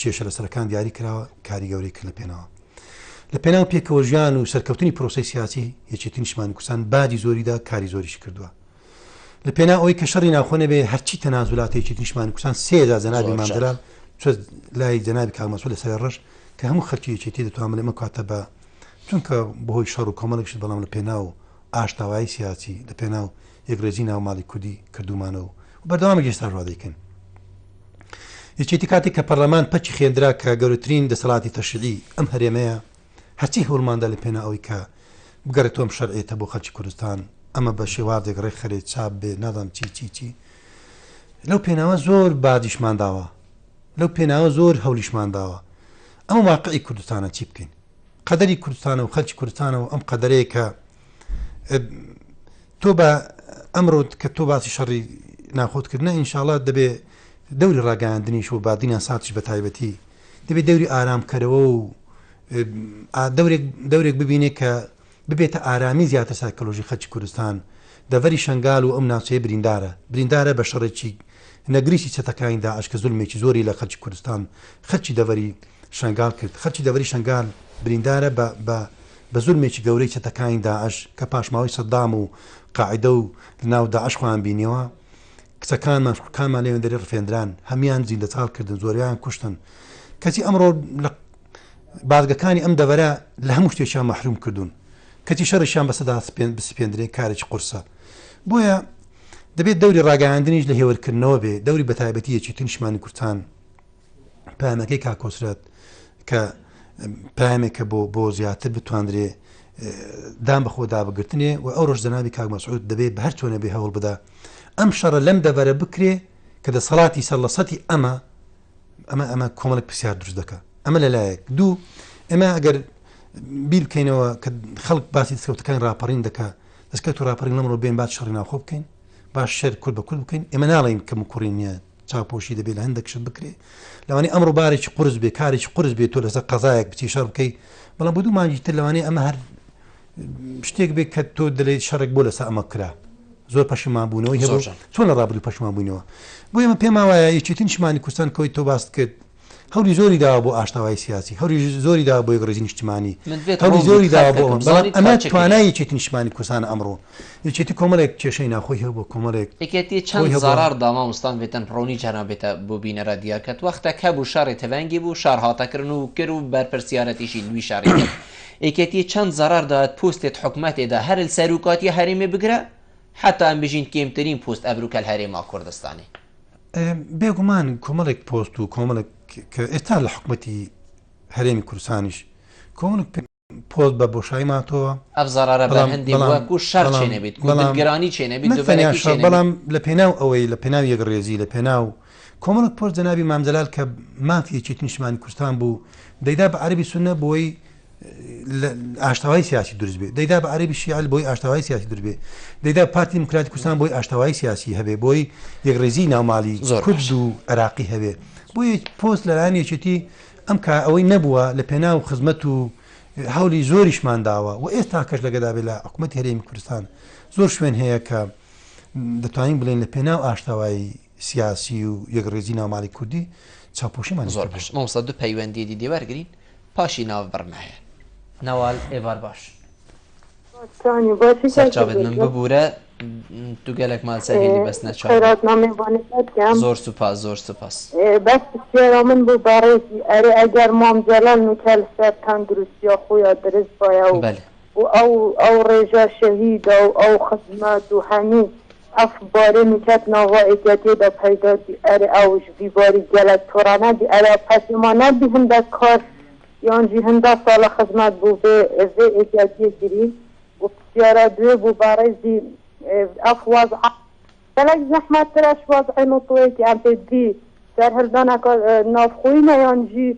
کێشە لەسەرەکان دیاری کراوە کاری گەورەی کرد لە پێناوە لە پێناو پێکەوە ژیان و سەرکەوتنی پرۆسەی سیاسی یەکێتی نیشتیمانی کوردستان بادی زۆریدا کاری زۆریش کردووە لە پێنا ئەوەی کە شەڕی ناوخۆ نەبێ هەرچی تەنازولاتی یەکێتی نیشتیمانی کوردستان سێجا جەنابی مامجەلال لای جەنابی کاک مەسعود لەسەر ڕەش کە هەموو خەڵکی یەکێتی دەتوان بڵێ ئەمە کاتە بە چونکە بەهۆی شەڕ و کۆمەڵێکشت بەڵام لە پێناو ئاشتاوایی سیاسی لە پێناو یەکڕێزی ناو ماڵی کوردی کردومانەوە و بەردەوامە گەشتا ڕادەیکەن یەکێتی کاتێک کە پەرلەمان پەچی خێندرا کە گەورەترین دەسەڵاتی تەشریعی ئەم هەرێمەیە هەرچی هەوڵماندا لە پێنا ئەوەی کە بگەڕێتۆم شەرعێتە بۆ خەڵکی کوردستان ئەمە بە شێوازێک ڕێک خەرێ چاپ بێ نادام چی لەو پێناوە زۆر بادیشمانداوە لەو پێناوە زۆر هەولیشمانداوە ئەمە واقعی کوردستانە چی بکەین قەدەری کوردستانە و خەڵکی کوردستانەوە ئەم قەدەرەیە کە تۆ بە ئەمڕۆ کە تۆ باسی شەڕی ناخۆتکردنە ئینشاڵات دەبێ دەوری ڕاگەاندنیش و بادینیان ساتش بە تایبەتی دەبێت دەوری ئارامکەرەوە و دەورێک ببینێ کە ببێتە ئارامی زیاتر سایکۆلۆژی خەڵکی کوردستان دەڤەری شنگال و ئەم ناوچەیە بریندارە بە شەڕێکی نەگریسی چەتەکانی داعش کە زولمێکی زۆری لە خەڵکی کوردستان خەڵکی دەڤەری شنگال کرد خەڵکی دەڤەری شنگال بریندارە بە زولمێکی گەورەی چەتەکانی داعش کە پاشماوەی سەدام و قاعدە و ناو داعش خۆیان بینیەوە کچەکانمان شوکانمان لێوێن دەری ڕفێنران هەمیان زیندەتاڵ کردن زۆریان کوشتن کەسی ئەمڕۆ لە بازگەکانی ئەم دەڤەرە لە هەموو شتێکیان مەحروم کردوون کەتی شەڕیشیان بەسەدا بسپێندرێ کارێکی قورسە بۆیە دەبێت دەوری ڕاگەاندنیش لە هێوەرکردنەوە بێ دەوری بە تایبەتی یەکێتی نیشتیمانی کوردستان پامەکەی کاکۆسرەت کە پامێکە بۆ زیاتر بتواندرێ دام بەخۆ دابگرتنێ و ئەو ڕۆژ جەنابی کاک مەسعود دەبێت بە هەر چۆنە بێ هەوڵ بدا ئەم شەڕە لەم دەڤەرە بکرێ کە دەسەڵاتی سەرلەسەتی ئەمە کۆمەڵێک پرسیار دروست دەکات ئەمە لەلایەک دوو ئێمە ئەگەر بیر بکەینەوە کە خەڵک باسی دەستکەوتەکان ڕاپەڕین دەکات دەستکەوت و ڕاپەڕین لەمڕۆ بێن بعد شەڕی ناوخۆ بکەین باش شەر کورد بە کورد بکەین ئێمە ناڵین کەم و کوڕین نییە چاوپۆشی دەبێت لە هەندێک شت بکرێ لەوانەیە ئەمڕۆ بارێکی قورس بێ کارێکی قورس بێت تۆ لەسەر قەزایەک بچی شەڕ بکەی بەڵام بۆ دوو مانگی تر لەوانەیە ئەمە هەر شتێک بێت کە تۆ دەڵێت شەڕێک بۆ لەسەر ئەمە کرا زۆر پەشیمانبوونەوەی هەبوو چۆن لە ڕابردوو پەشیمانبوونەوە بۆ ئێمە پێم وایە یەکێتی نیشتیمانی کوردستان کەوەی تۆ باست کرد هەوری زۆری داوە بۆ ئاشتاوایی سیاسی هەوری زۆری داوە بۆ یەکڕێزی نیشتیمانی هەوری زۆری داوە بۆ ئەمە توانای یەکێتی نیشتیمانی کوردستان ئەمڕۆ یەکێتی کۆمەڵێک کێشەی ناخۆی هەبوو بۆ کۆمەڵێک یەکێتی چەند زارار داما مستان بێتن ڕۆنی جانا بێتە بۆ بینەرە دیارکەت وەختە کە بوو شاری تەڤەنگی بوو شار هاتەکردن و کرد و بەرپرسیارەتیشی لوی شاری کرد یەکێتی چەند زارار داوات پۆستێت حکومەتێدا هەر سەرروکاتی هەرێمێ بگرە حتا ئەم بژین کێمترین پۆست ئەبروکە هەرێما کوردستانی بێگومان کۆمەڵێک پۆست و کۆمەڵێک کە ئێستا لە حکومەتی هەرێمی کوردستانیش کۆمەڵێک پۆست بە بۆشایی ماتەوە ئەف زارارە بە هەندێک وەکو شەڕ چێنەبێت گرانی چێنەبێت بەڵام لە پێناو ئەوەی لە پێناو یەکڕێزی لە پێناو کۆمەڵک پۆست جەنابی مامجەلال کە مافی یەکێتی نیشتیمانی کوردستان بوو دەیدا بە عەرەبی سوننە بۆی ئاشتاوای سیاسی دروست بێ دەیدا بە عەربی شیعە بۆی ئاشتاوای سیاسی دروست بێ دەیدا پارتی دموکراتی کوردستان بۆی ئاشتاوای سیاسی هەبێ بۆی یەکڕێزی ناوماڵی کورد و عێراقی هەبێ بۆی پۆست لەلایەن یەکێتی ئەم ئەوەی نەبووە لە پێناو خزمەت و هەولی زۆریشمان داوە و ئێستا کەش لەگەدا بێ لە حکوومەتی هەرێمی کوردستان زۆر شوێن هەیە کە دەتوانین بڵێن لە پێناو ئاشتاوای سیاسی و یەکڕێزی ناوماڵی کوردی چاپۆشیمان زۆر باش مامۆستا دوو پەیوەندی دیوەرگرین پاشی ناو بڕمەهەیە ناوال ئێوار باش سەرچاوت من ببوورە دوو گەلێک مالسەهێلی بەس نەچوات زۆر سوپاس زۆر سوپاس بەس پرسیارە من بوو بەڕێزی ئەرێ ئەگەر مام جەلال نوکەل سەر تەندروستیە خۆیان درست باە و ئەو ڕێژە شەهیدە و ئەو خزمەت و هەموو ئەف بارێ میکەت ناوائێتێدا پەیدادی ئەرێ ئەوش بیباری گەلک تۆرانەدی ئەرێ پەسیمانەدی هەندە کار یانجی هەندە ساڵە خزمەت بوو بێ ئێزێ ئێتیادیە گیری و پرسیارە دوێ بوو بەڕێزی ئەف وەزع گەلک زەحمەتترەش وەزعی نوتوەیەکی ئەم پێدی سەرهەڵدانەکە نافخۆینە یانجی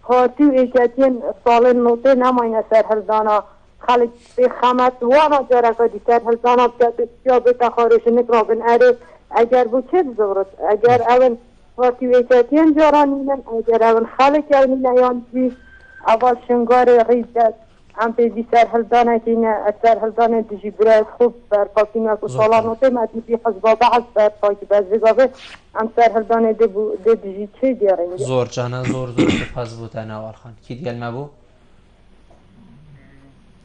پارتی و ئێتیادیên ساڵên notê nemaynê serhildana xelk bê xemet wana careka dî serhildana ya bêta xarêşinik rabin erê eger bû çê bizivirit eger evin partî û êtiyadiyên caranînin eger evin xelek ewnîne yan jî eva şingarê rîdet em pêdî serhildanekî ne serhildanê dijî birayet xûb berpakîne ku sala notê metîbî hizba behez berpakî bezvêgavê em serhildanê dê dijî çê gerîn زۆر جانە زۆر زۆر سوپاس بوو تا ناوالخان کی دیگەلمە بوو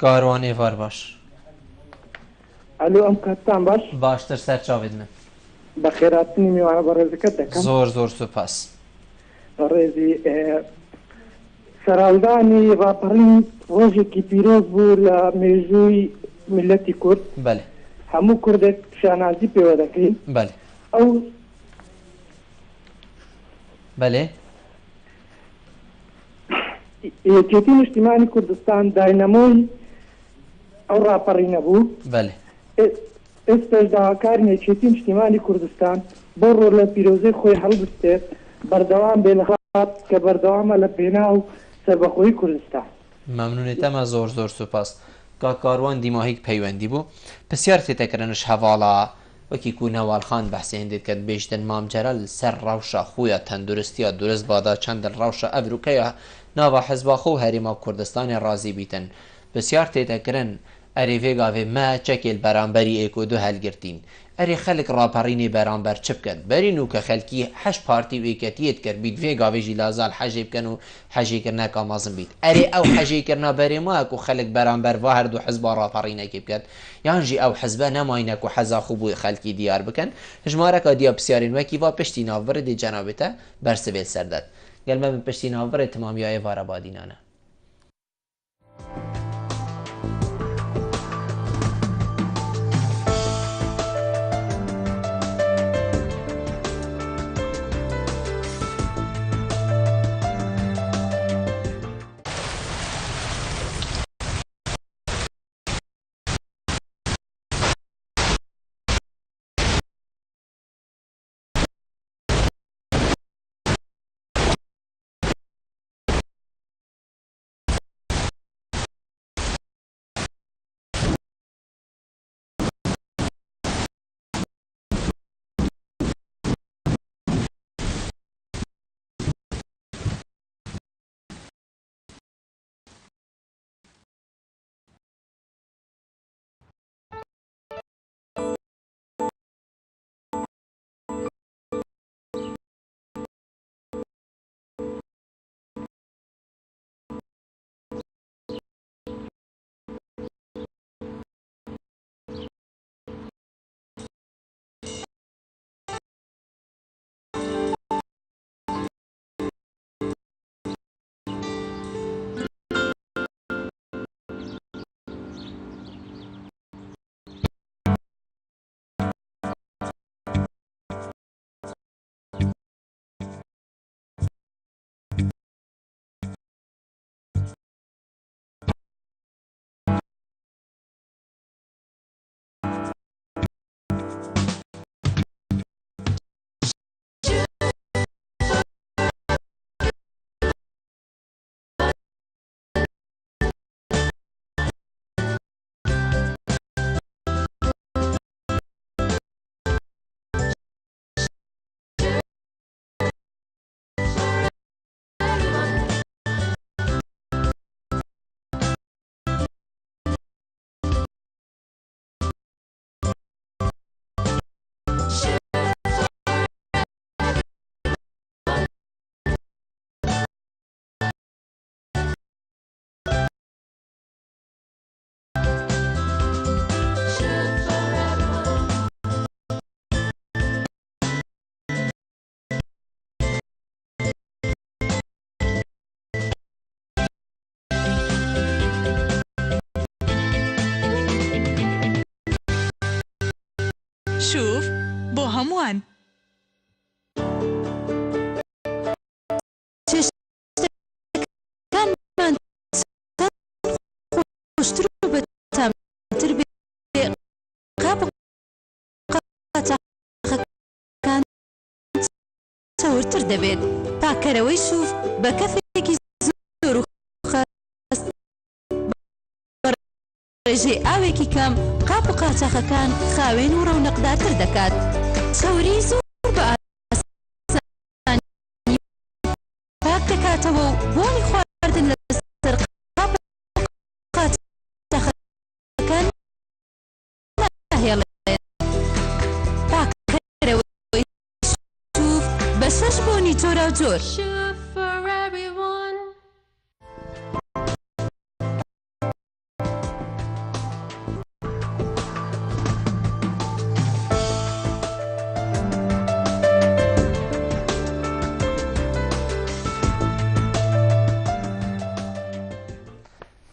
کاروان ئێوار باش ئەلو ئەم کاتتان باش باشتر سەرچاوێت من بە خێراتنی میوانە بە ڕێزەکەت دەکەم زۆر زۆر سوپاس ڕێزی سەرالدانی ڕاپەڕین ڕۆژێکی پیرۆز بوو لە مێژووی میلەتی کورد بەێ هەموو کوردێک شانازی پێوە دەکەین بەێ ئەو بەێ یەکێتی نیشتیمانی کوردستان داینەمۆی ئەو ڕاپەڕینە بوو بەێ ئێستاش داواکاری یەکێتی نیشتیمانی کوردستان بۆ ڕۆ لە پیرۆزەی خۆی هەڵبستێت بەردەوام بێنەخات کە بەردەوامە لە پێناو سەربەخۆیی کوردستان مەمنونێتەمە زۆر زۆر سوپاس کاروان دیماهیک پەیوەندی بوو پرسیار تێتەکردنش هەواڵە وەکی کو نەوالخان بەحسێ هێندێت کە بێژدن مامجەرەل سەر ڕەوشە خۆیە تەندروستیە درست بادا چەندن ڕەوشە ئەڤروکەیە ناوە حزباخۆ و هەرێما کوردستانی ڕازی بیتن پرسیار تێتەکردن ئەرێ vêgavê me çekêl beramberî êko du helgirtîn erê xelek raperînê beramber çi bikin berîn û ke xelkî heş partî û êketiyê dikir bît vêgavê jî lazal hejê bikin û hejêkirinek amazin bît erê ew hejêkirina berê maye ku xelek beramber va her du hizba raperînekê bikin yan jî ew hizbe nemayne ku heza xwe bû xelkî diyar bikin hijmareka diya pisyarên wekî va piştî navbirê dê cenabê te bersivêl serdet gel me min piştî navbirê timamiya êvara badînane شوف بۆ هەمووان. سەورتر دەبێت پاکەرەوەی شوف بە کەفێکی زۆر و خاست ڕێژەی ئاوێکی کەم قاپ و قاچاقەکان خاوێن و ڕەونەقدارتر دەکات. سەوری زۆر بە ئاسانی پاک دەکاتەوە و بۆنی خواردن لەسەر قاپ و قاچاقەکان ناهێڵێت. پاکەرەوەی شوف بە 6 بۆنی جۆرا و جۆر.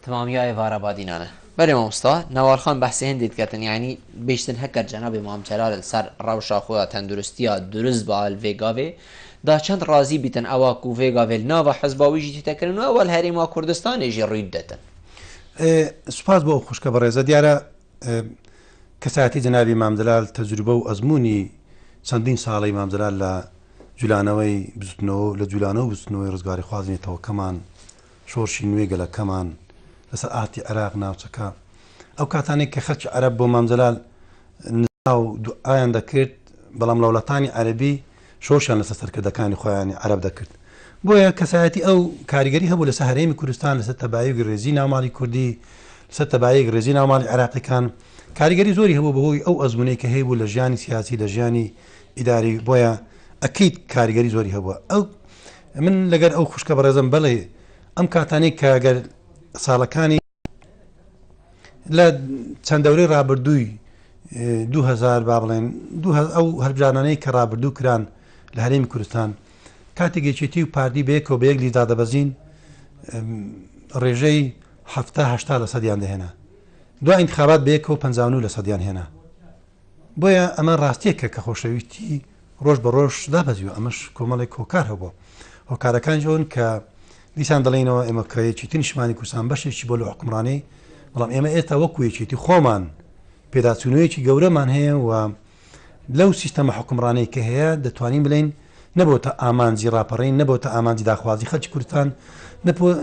تمامی ئێوارە بادینانە بەرێ مامۆستا ناوارخان بەحسی هەندێک دەکەن یعنی بیشتن هەکەر جەنابی مام جەلال لەسەر ڕەوشا خۆیان تەندروستیە دروست بە ئەلڤێگاوێ دا چەند ڕازی بیتن ئەوە و ڤێگاوێ ناوە حەزباویژی تێتەکردن و ئەوەل هەرێما کوردستانێژی ڕووی دەتن. سوپاس بۆ خوشکە بەڕێزە دیارە کەساتی جەنابی مام جەلال تەجروبە و ئەزمموی چەندین ساڵی مام جەلال لە جولانەوەی بزوتنەوە لە جولانەوە بستنەوەی ڕزگاری خوازنێتەوەکەمان شۆرشی نوێ گەلەکەمان لەسەر ئاتی عێراق ناوچەکە ئەو کاتانێک کە خەڵکی عەرەب بۆ مام جەلال ناو دوعایان دەکرد بەڵام لە وڵاتانی عەرەبی شۆشیان لەسەر سەرکردەکانی خۆیانی عەرەب دەکرد. بۆیە کەسایەتی ئەو کاریگەری هەبوو لەسەر هەرێمی کوردستان لەسەر تەبایەک ڕێزی ناوماڵی کوردی لەسەر تەبایەک ڕێزی ناوماڵی عێراقیەکان کاریگەری زۆری هەبوو بەهۆی ئەو ئەزمونەی کە هەیە بوو لە ژیانی سیاسی لە ژیانی ئیداری بۆیە ئەکەیت کاریگەری زۆری هەبووە. ئەو من لەگەر ئەو خوشکە بەڕێزم بڵێ ئەم کاتانێک کە گەر ساڵەکانی لە چەند دەورەی ڕابردووی 2000 با بڵێن ئەو هەربژانانەی کە ڕابردوو کران لە هەرێمی کوردستان کاتێک گەیچێتی و پاردی بەیەکەوە بە یەک لیدا دەبەزین ڕێژەی 70 لە سەدیان دەهێنا دوای انتخابات بەیەکەوە 59 لە سەدیان هێنا. بۆیە ئەمە ڕاستیەکە کە خۆشەویستی ڕۆژ بە ڕۆژ دابەزیوە ئەمەش کۆمەڵێک هۆکار هەبوو هۆکارەکان جۆن کە دیسان دەڵێنەوە ئێمە کەیەکیتی نیشتمانی کوردستان بەشێکی بۆ لە حکومڕانەی بەڵام ئێمە ئێستا وەکو یەکێتی خۆمان پێداچوونەوەیەکی گەورەمان هەیە و لەو سیستەمە حکومڕانەی کە هەیە دەتوانین بڵێن نەبووتە ئامانجی ڕاپەڕین نەبووتە ئامانجی داخوازی خەڵکی کوردستان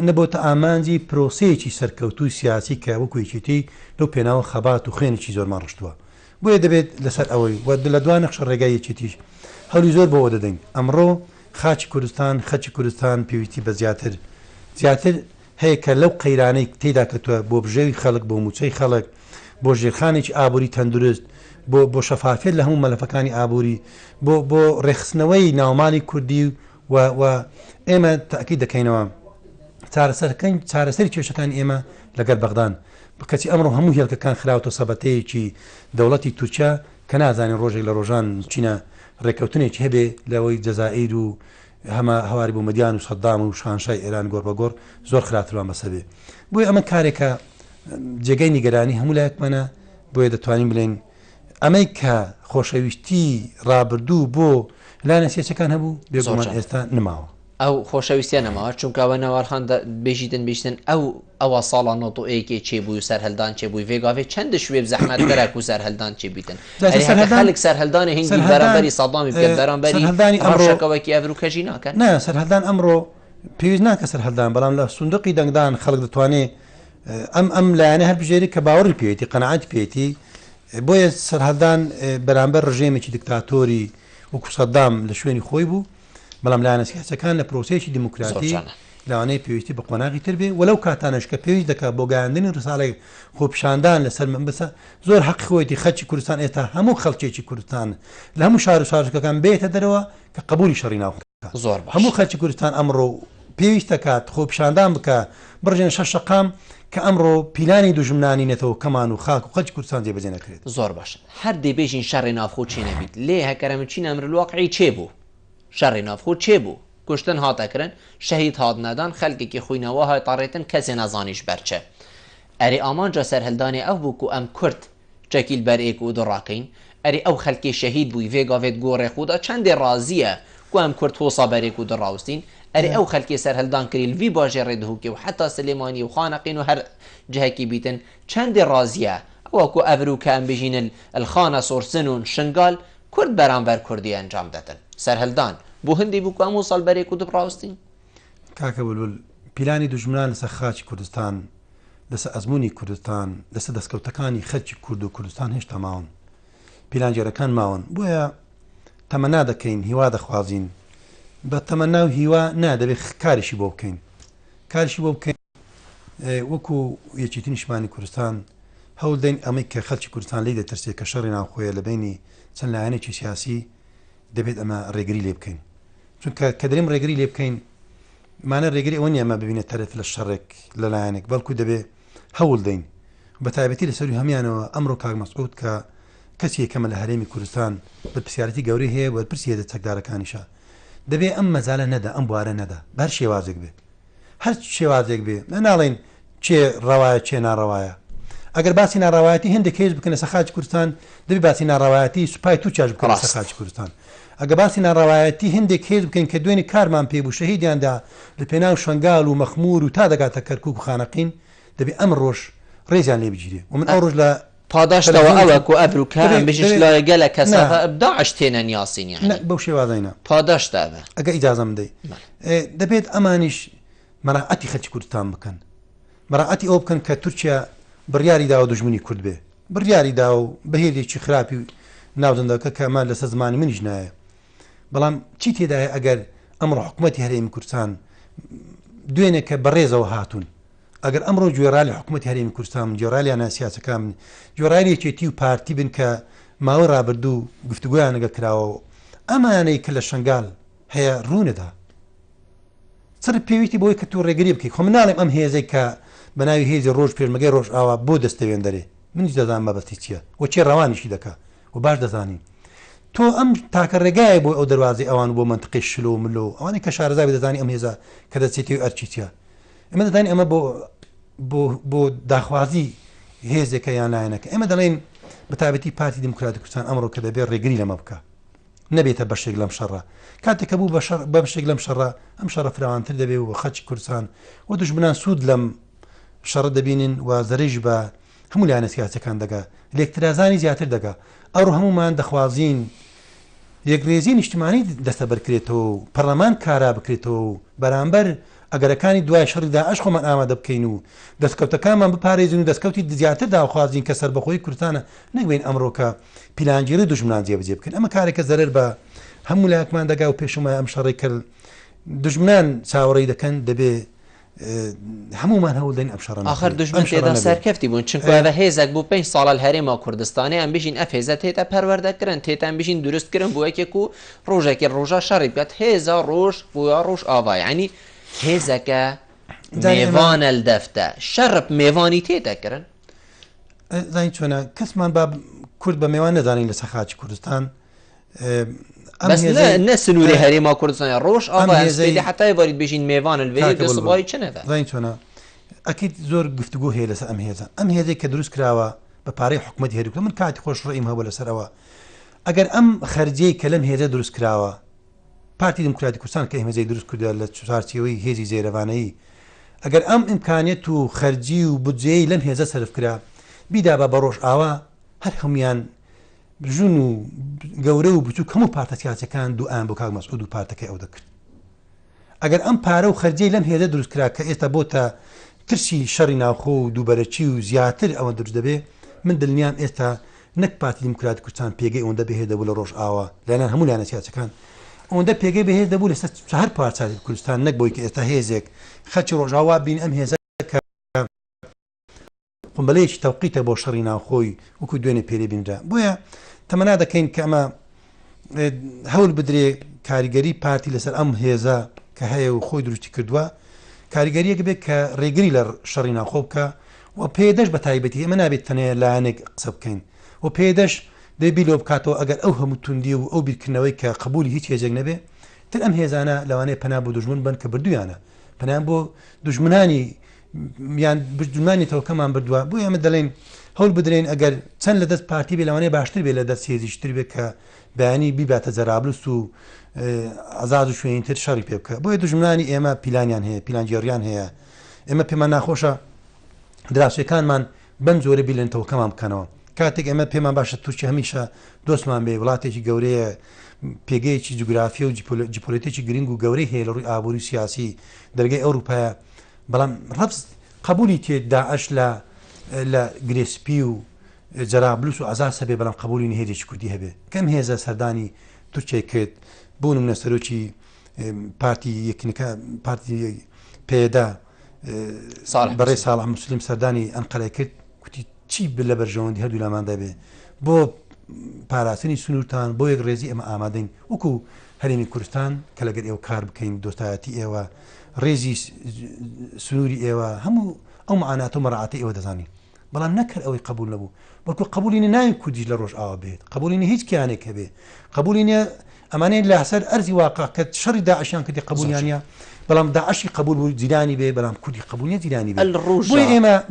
نەبووتە ئامانجی پرۆسەیەکی سەرکەوتوی سیاسی کە وەکو یەکێتی لەو پێناوە خەبات و خوێنێکی زۆرمان ڕشتووە. بۆیە دەبێت لەسەر ئەوەی لە دوای نەخشە ڕێگای یەکێتیش هەولی زۆر بۆەوە دەدەین ئەمڕۆ خاچی کوردستان خەڵکی کوردستان پێویستی بە زیاتر هەیە کە لەو قەیرانەی تێدا کەوتووە بۆ بژێوی خەڵک بۆ موچەی خەڵک بۆ ژێرخانێکی ئابووری تەندروست بۆ شەفافێت لە هەموو مەلەفەکانی ئابووری بۆ ڕێخستنەوەی ناوماڵی کوردی و ئێمە تاکید دەکەینەوە چارەسەری کێشەکانی ئێمە لەگەر بەغدان کەچی ئەمڕۆ هەموو هێلکەکان خراوەتە سەبەتەیەکی دەوڵەتی تورکیا کە نازانین ڕۆژێک لە ڕۆژان چینە ڕێکەوتنێکی هەبێ لەوەی جەزائیر و هەمە هەواری بۆ مەدیان و سەدام و شانشای ئێران گۆڕ بە گۆڕ زۆر خراپتران بەسەبێ. بۆیە ئەمە کارێکە جێگەی نیگەرانی هەموو لایەکمانە بۆیە دەتوانین بڵێن ئەمەی کە خۆشەویستی ڕابردوو بۆ لایەنە سیاسەکان هەبوو بێگومان ئێستا نماوە. ئەو خۆشەویستیان نەماوە چونکەوە ناوارخان بێژیتن ئەوە ساڵان نۆتۆەیەکی چێبووی و سەرهەلدان چێبووی ڤێگاوێ چەندە شوێ زەحمەت دەرەک و سەرهەلدان چێبیتن خەڵک سەرهەلدانی هەنگی بەرامبەری سەدامی بکەن بەرامبەری ڕەوشەکەوەکی ئەڤروکەژی ناکەن. نه سەرهەلدان ئەمڕۆ پێویست ناکە سەرهەلدان بەڵام لە سندوقی دەنگدان خەڵک دەتوانێت ئەم لایەنە هەر بژێری کە باوەڕی پێێتی قەنەعەتی پێێتی بۆیە سەرهەلدان بەرامبەر ڕژێمێکی دیکتاتۆری وەکو سەدام لە شوێنی خۆی بوو بەڵام لایەنە سیاسەکان لە پرۆسەیەکی دیموکراتی لەوانەیە پێویستی بە قۆناغی تر بێ وەلەو کاتانەش کە پێویست دەکات بۆ گەیاندنی ڕسالەی خۆپیشاندان لەسەر منبەسە زۆر حەقی خۆیەتی خەڵکی کوردستان ئێستا هەموو خەڵکێکی کوردستان لە هەموو شار و شارەکەکان بێتە دەرەوە کە قبولی شەڕی ناو زۆر هەموو خەڵکی کوردستان ئەمڕۆ پێویست دەکات خۆپیشاندان بکە بڕژێن شەش شەقام کە ئەمڕۆ پیلانی دوژمنانی نێتەوە کەمان و خاک و خەڵکی کوردستان جێبەجێ نەکرێت. زۆر باش هەر دەبێژین شەڕی ناوخۆ چێ نەبیت لێ هەکەرەمە چین ئەمرواقعی چێ بوو شەڕی ناوخۆ چێ بوو کوشتن هاتەکردن شەهید هات نەدان خەڵکێکی خوینەوە هاتەڕێتن کەسێ نەزانیش بەرچە ئەری ئامانجا سەرهەلدانی ئەو بوو و ئەم کورد چەکیل بەرئێک و دڕاکەین ئەری ئەو خەلکی شەهید بووی vێگاێت گۆڕێ خوددا چەندێ ڕازیە کوام کورد هۆسا بەرێک و دڕاوستین ئەری ئەو خەلکی سەر هەلدان کردی وی باژێ ڕێدهوکێ و حتا سلێمانی و خانەقین و هەر جهەکی بیتن چەندێ ڕازیە ئەوەکو ئەڤروکە ئەم بژینن الخانە سۆرسن و شنگال کورد بەرامبەر کوردی ئەنجام دەدەن سەر هەلدان بۆ هەندی بوو هەموو ساڵ بەرێک و دڕاوستین کاکە بولبول پیلانی دوژمنان لەسەر خاچی کوردستان لەسەر ئەزمموی کوردستان لەسەر دەستکەوتەکانی خەرکی کورد و کوردستان هێشتا ماون پیلانجێرەکان ماون بۆیە تەمەنا دەکەین هیوا دەخوازیین بە تەمەنا و هیوا نادەبێت کاریشی بۆ بکەین کارشی بۆ بکەین وەکو یەکێتی نیشتمانی کوردستان هەوڵ دەین ئەمەی کە خەلکی کوردستان لی دەترسێت کە شەڕی ناوخۆیە لە بینی چەند لایەنێکی سیاسی دەبێت ئەمە ڕێگری لێ بکەین چونکە کە دەریم ڕێگری لێ بکەین مانە ڕێگری ئەوە نیە ئەمە ببینێت تەرێت لە شەڕێک لەلایەنێک بەڵکو دەبێت هەوڵ دەین بە تایبەتی لەسەری هەمیانەوە ئەمڕۆ کاک مەسعود کە کەسی یەکەمە لە هەرێمی کوردستان بەرپرسیارەتی گەورەی هەیە وەرپرسیە چەکدارەکانیشە دەبێت ئەم مەزالە نەدا ئەم بوارە نەدا بەر شێوازێک بێ هەر شێوازێک بێ ناڵێن چێ ڕەوایە چێ ناڕەوایە ئەگەر باسی ناڕەوایەتی هەندێک کەس بکەنە سەخاج کوردستان دەبێت باسی ناڕەوایەتی سوپای تو چاش بکەن سەخاج کوردستان ئەگە باسی ناڕەوایەتی هەندێک کەس بکەین کە دوێنی کارمان پێ بوو شەهیدیاندا لە پێناو شنگال و مەخمور و تا دەگاتە کەرکووک و خانەقین دەبێت ئەم ڕۆژ ڕێزیان لێ بگیرێ و من ئەو ڕۆژ لە پاداشتەوە ئەوەکو ئەڤروکە بژش لە گەلە کەسەفە داعش تێنە نیاسینی بەو شێوازینە پاداشتە بە ئەگە ئیجازەم دەی دەبێت ئەمانیش مەراعەتی خەلکی کوردستان بکەن مەراعەتی ئەو بکەن کە تورکیا بڕیاری داوە دوژمنی کورد بێ بڕیاری داوە بەهێزێکی خراپی ناودەندەکە کە ئەمە لەسەر زمانی منیش نایە بەڵام چی تێدایە ئەگەر ئەمڕۆ حکوومەتی هەرێمی کوردستان دوێنێ کە بەڕێزەوە هاتوون ئەگەر ئەمڕۆ گوێڕالی حکوومەتی هەرێمی کوردستان من گێڕالیان سیاسەکان من گێڕالی یەکێتی و پارتی بن کە ماوە ڕابردوو گفتوگویان لەگە کراوە ئەمانەی کە لە شنگال هەیە ڕوونەدا سەر پێویستی بۆی کە تو ڕێگری بکەیت خۆ من ناڵێم ئەم هێزەی کە بە ناوی هێزی ڕۆژ پێشمەگەی ڕۆژ ئاوا بۆ دەستەوێن دەرێ منیش دەزانم بەبەستی چییە و چێ ڕەوانیشی دەکا و باش دەزانین تۆ ئەم تاکە ڕێگایە بۆ ئەو دەواازی ئەوان بۆ منطقی شلۆ و ملۆ ئەوانەی کە شارەزای دەزانی ئەم هێزە کە دەچێتی و ئەرچیتە ئەمە دەزانین ئەمە بۆ داخوازی هێزێکە یان لایەنەکە ئێمە دەڵێن بەتابەتی پارتی دموکراتی کوردستان ئەمڕۆ کە دەبێت ڕێگری لەمە بکە نەبێتە بەشێک لەم شەڕە کاتێککە بوو بە بەشێک لەم شەڕە ئەم شەڕە فراوانتر دەبێت و خەڵکی کوردستان و دوژمنان سوود لەم شەڕە دەبینن و زەرێژ بە هەموو لایەنە سیاسەکان دەگا لێکترازانی زیاتر دەگا ئەوڕۆ هەمومان دەخوازین یەکڕێزی نیشتمانی دەستە بەرکرێتەوە پەرلەمان کارا بکرێتەوە بەرامبەر ئەگەرەکانی دوای شەڕیدا ئەش خۆمان ئامادە بکەین و دەستکەوتەکانمان بپارێزین و دەستکەوتی زیاتر داخوازین کە سەربەخۆی کوردستانە نەگوێن ئەمڕۆکە پیلانگیری دوژمنان جێبەجێ بکەن ئەمە کارێکە زەرەر بە هەموو لایەکمان دەگا و پێشمای ئەم شەڕی کرد دوژمنان چاوەڕێی دەکەن دەبێ هەمومان هەوڵدەین ئەم شەڕە آخر دوژمن تێدا سەرکەفتی بوون چونکە هێزێک بوو 5 ساڵ هەرێما کوردستانی ئەم بژین ئەف هێزە تێتە پەروەردەکردن تێتان بژین دروستکردن بۆ یەکێک و ڕۆژێکی ڕۆژە شەڕی بکات هێزە ڕۆژ بووە ڕۆژ ئاوای ینی هێزەکە میێوانە دەفتە شەڕب میێوانی تێدەکردن زانی چۆنە کەسمان با کورد بە میێوان نەزانین لە سەخاچی کوردستان نە سنووری هەرێما کوردستانی ڕۆژ ئاوای حتای وەرید بژین میێوانە لێ چنەدا زانی چۆنە ئەکیت زۆر گفتوگۆ هەیە لەسەر ئەم هێزەی کە دروست کراوە بە پارەی حکوومەتی هەرێمی من کاتی خۆش ڕێیم هەبوو لەسەرەوە ئەگەر ئەم خەرجەی کە لەم هێزە دروست کراوە پارتی دموکراتی کوردستان کە هێزەی دروست کردە لە چارچێوەی هێزی زێرەوانەیی ئەگەر ئەم ئیمکانیەت و خەرجی و بودجەی لەم هێزە سەرف کرا بیدا بە ڕۆژ ئاوا هەر هەمویان ژون و گەورە و بچوو هەموو پارتە سیاسەکان دوو ئایان بۆ کاک مەسعود و پارتەکەی ئەو دەکرد ئەگەر ئەم پارە و خەرجەی لەم هێزە دروست کرا کە ئێستا بۆتە ترسی شەڕی ناوخۆ و دووبەرەچی و زیاتر ئەوە دروست دەبێ من دڵنیام ئێستا نەک پارتی دموکراتی کوردستان پێگەی ئەوەندە بەهێز دەبوو لە ڕۆژ ئاوا لەلایەن هەموو لایەنە سیاسەکان ئەوەندە پێگەی بەهێز دەبوو لەسەر هەر پارچاتی کوردستان نەک بۆی کە ئێستا هێزێک خەڵکی ڕۆژاوا بین ئەم هێزە کە قومبەلەیەکی تەوقیتە بۆ شەڕی ناوخۆی وەکو دوێنێ پێرێ بینرا بۆیە تەمەنا دەکەین کە ئەمە هەوڵ بدرێ کاریگەری پارتی لەسەر ئەم هێزە کە هەیە و خۆی دروستی کردووە کاریگەریەک بێت کە ڕێگری لە شەڕی ناوخۆ بکە و پێدەش بە تایبەتی ئێمە نابێت تەنەیە لایەنێک قسە بکەین و پێدەش دەبی لۆ بکاتەوە ئەگەر ئەو هەموو توندی و ئەو بیرکردنەوەی کە قبولی هیچ هێزێک نەبێ تر ئەم هێزانە لەوانەیە پەنا بۆ دوژمن بن کە بردویانە پەنیان بۆ دوژمنانی یان دوژمنانی تەوکەمان بردووە بۆ ئێمە دەڵێن هەول بدرێن ئەگەر چەند لە دەست پارتی بێ لەوانەیە باشتر بێ لە دەست هێزیشتر بێت کە بەیانی بیباتە جەرابلس و ئازاد و شوێنتر شەڕی پێ بکە بۆیە دژمنانی ئێمە پیلانیان هەیە پیلانجێڕیان هەیە ئێمە پێمان ناخۆشە دراوسەکانمان بەم زۆرە بیلێنەوە کەمان بکەنەوە کاتێک ئێمە پێمان باشە تورکی هەمیشە دۆستمان بێ وڵاتێکی گەورەیە پێگەیەکی جوگرافی و جیپۆلیتێکی گرنگ و گەورەی هەیە لە ڕووی ئابووری سیاسی دەرگای ئەوروپایە بەڵام ڕەبز قبولی تێ داعش لە گرێسپی و جەرابلوس و ئازار سەبێ بەڵام قبولی هێزێکی کوردی هەبێ کەم هێزە سەردانی تورکیای کرد بوون منە سەرۆکی پارتی یەکنەکە پارتی پێدا بەڕێ ساڵح موسلیم سەردانی ئەنقەرە کرد کوتی چی لە بەرژەوەندی هەردوو لاماندا بێ بۆ پاراستنی سنوورتان بۆ یەک ڕێزی ئەمە ئامادەین وەکو هەرێمی کوردستان کە لەگەر ئێوە کار بکەین دۆستایەتی ئێوە ڕێزی سنووری ئێوە هەموو ئەو معانات و مەڕعاتی ئێوە دەزانی بەڵام نەکرد ئەوەی قبول نەبوو بەڵکو قبولینە ناوی کوردی لە ڕۆژ ئاوا بێت قبولینە هیچ کیانێک هەبێ قبولینە ئەمانەیە لە سەر ئەرزی واقع کە شەڕی داعشیان کردی قبولیانە بەڵام داعشی قبول بوو جیرانی بێ بەڵام کوردی قبولیە جیرانی بێ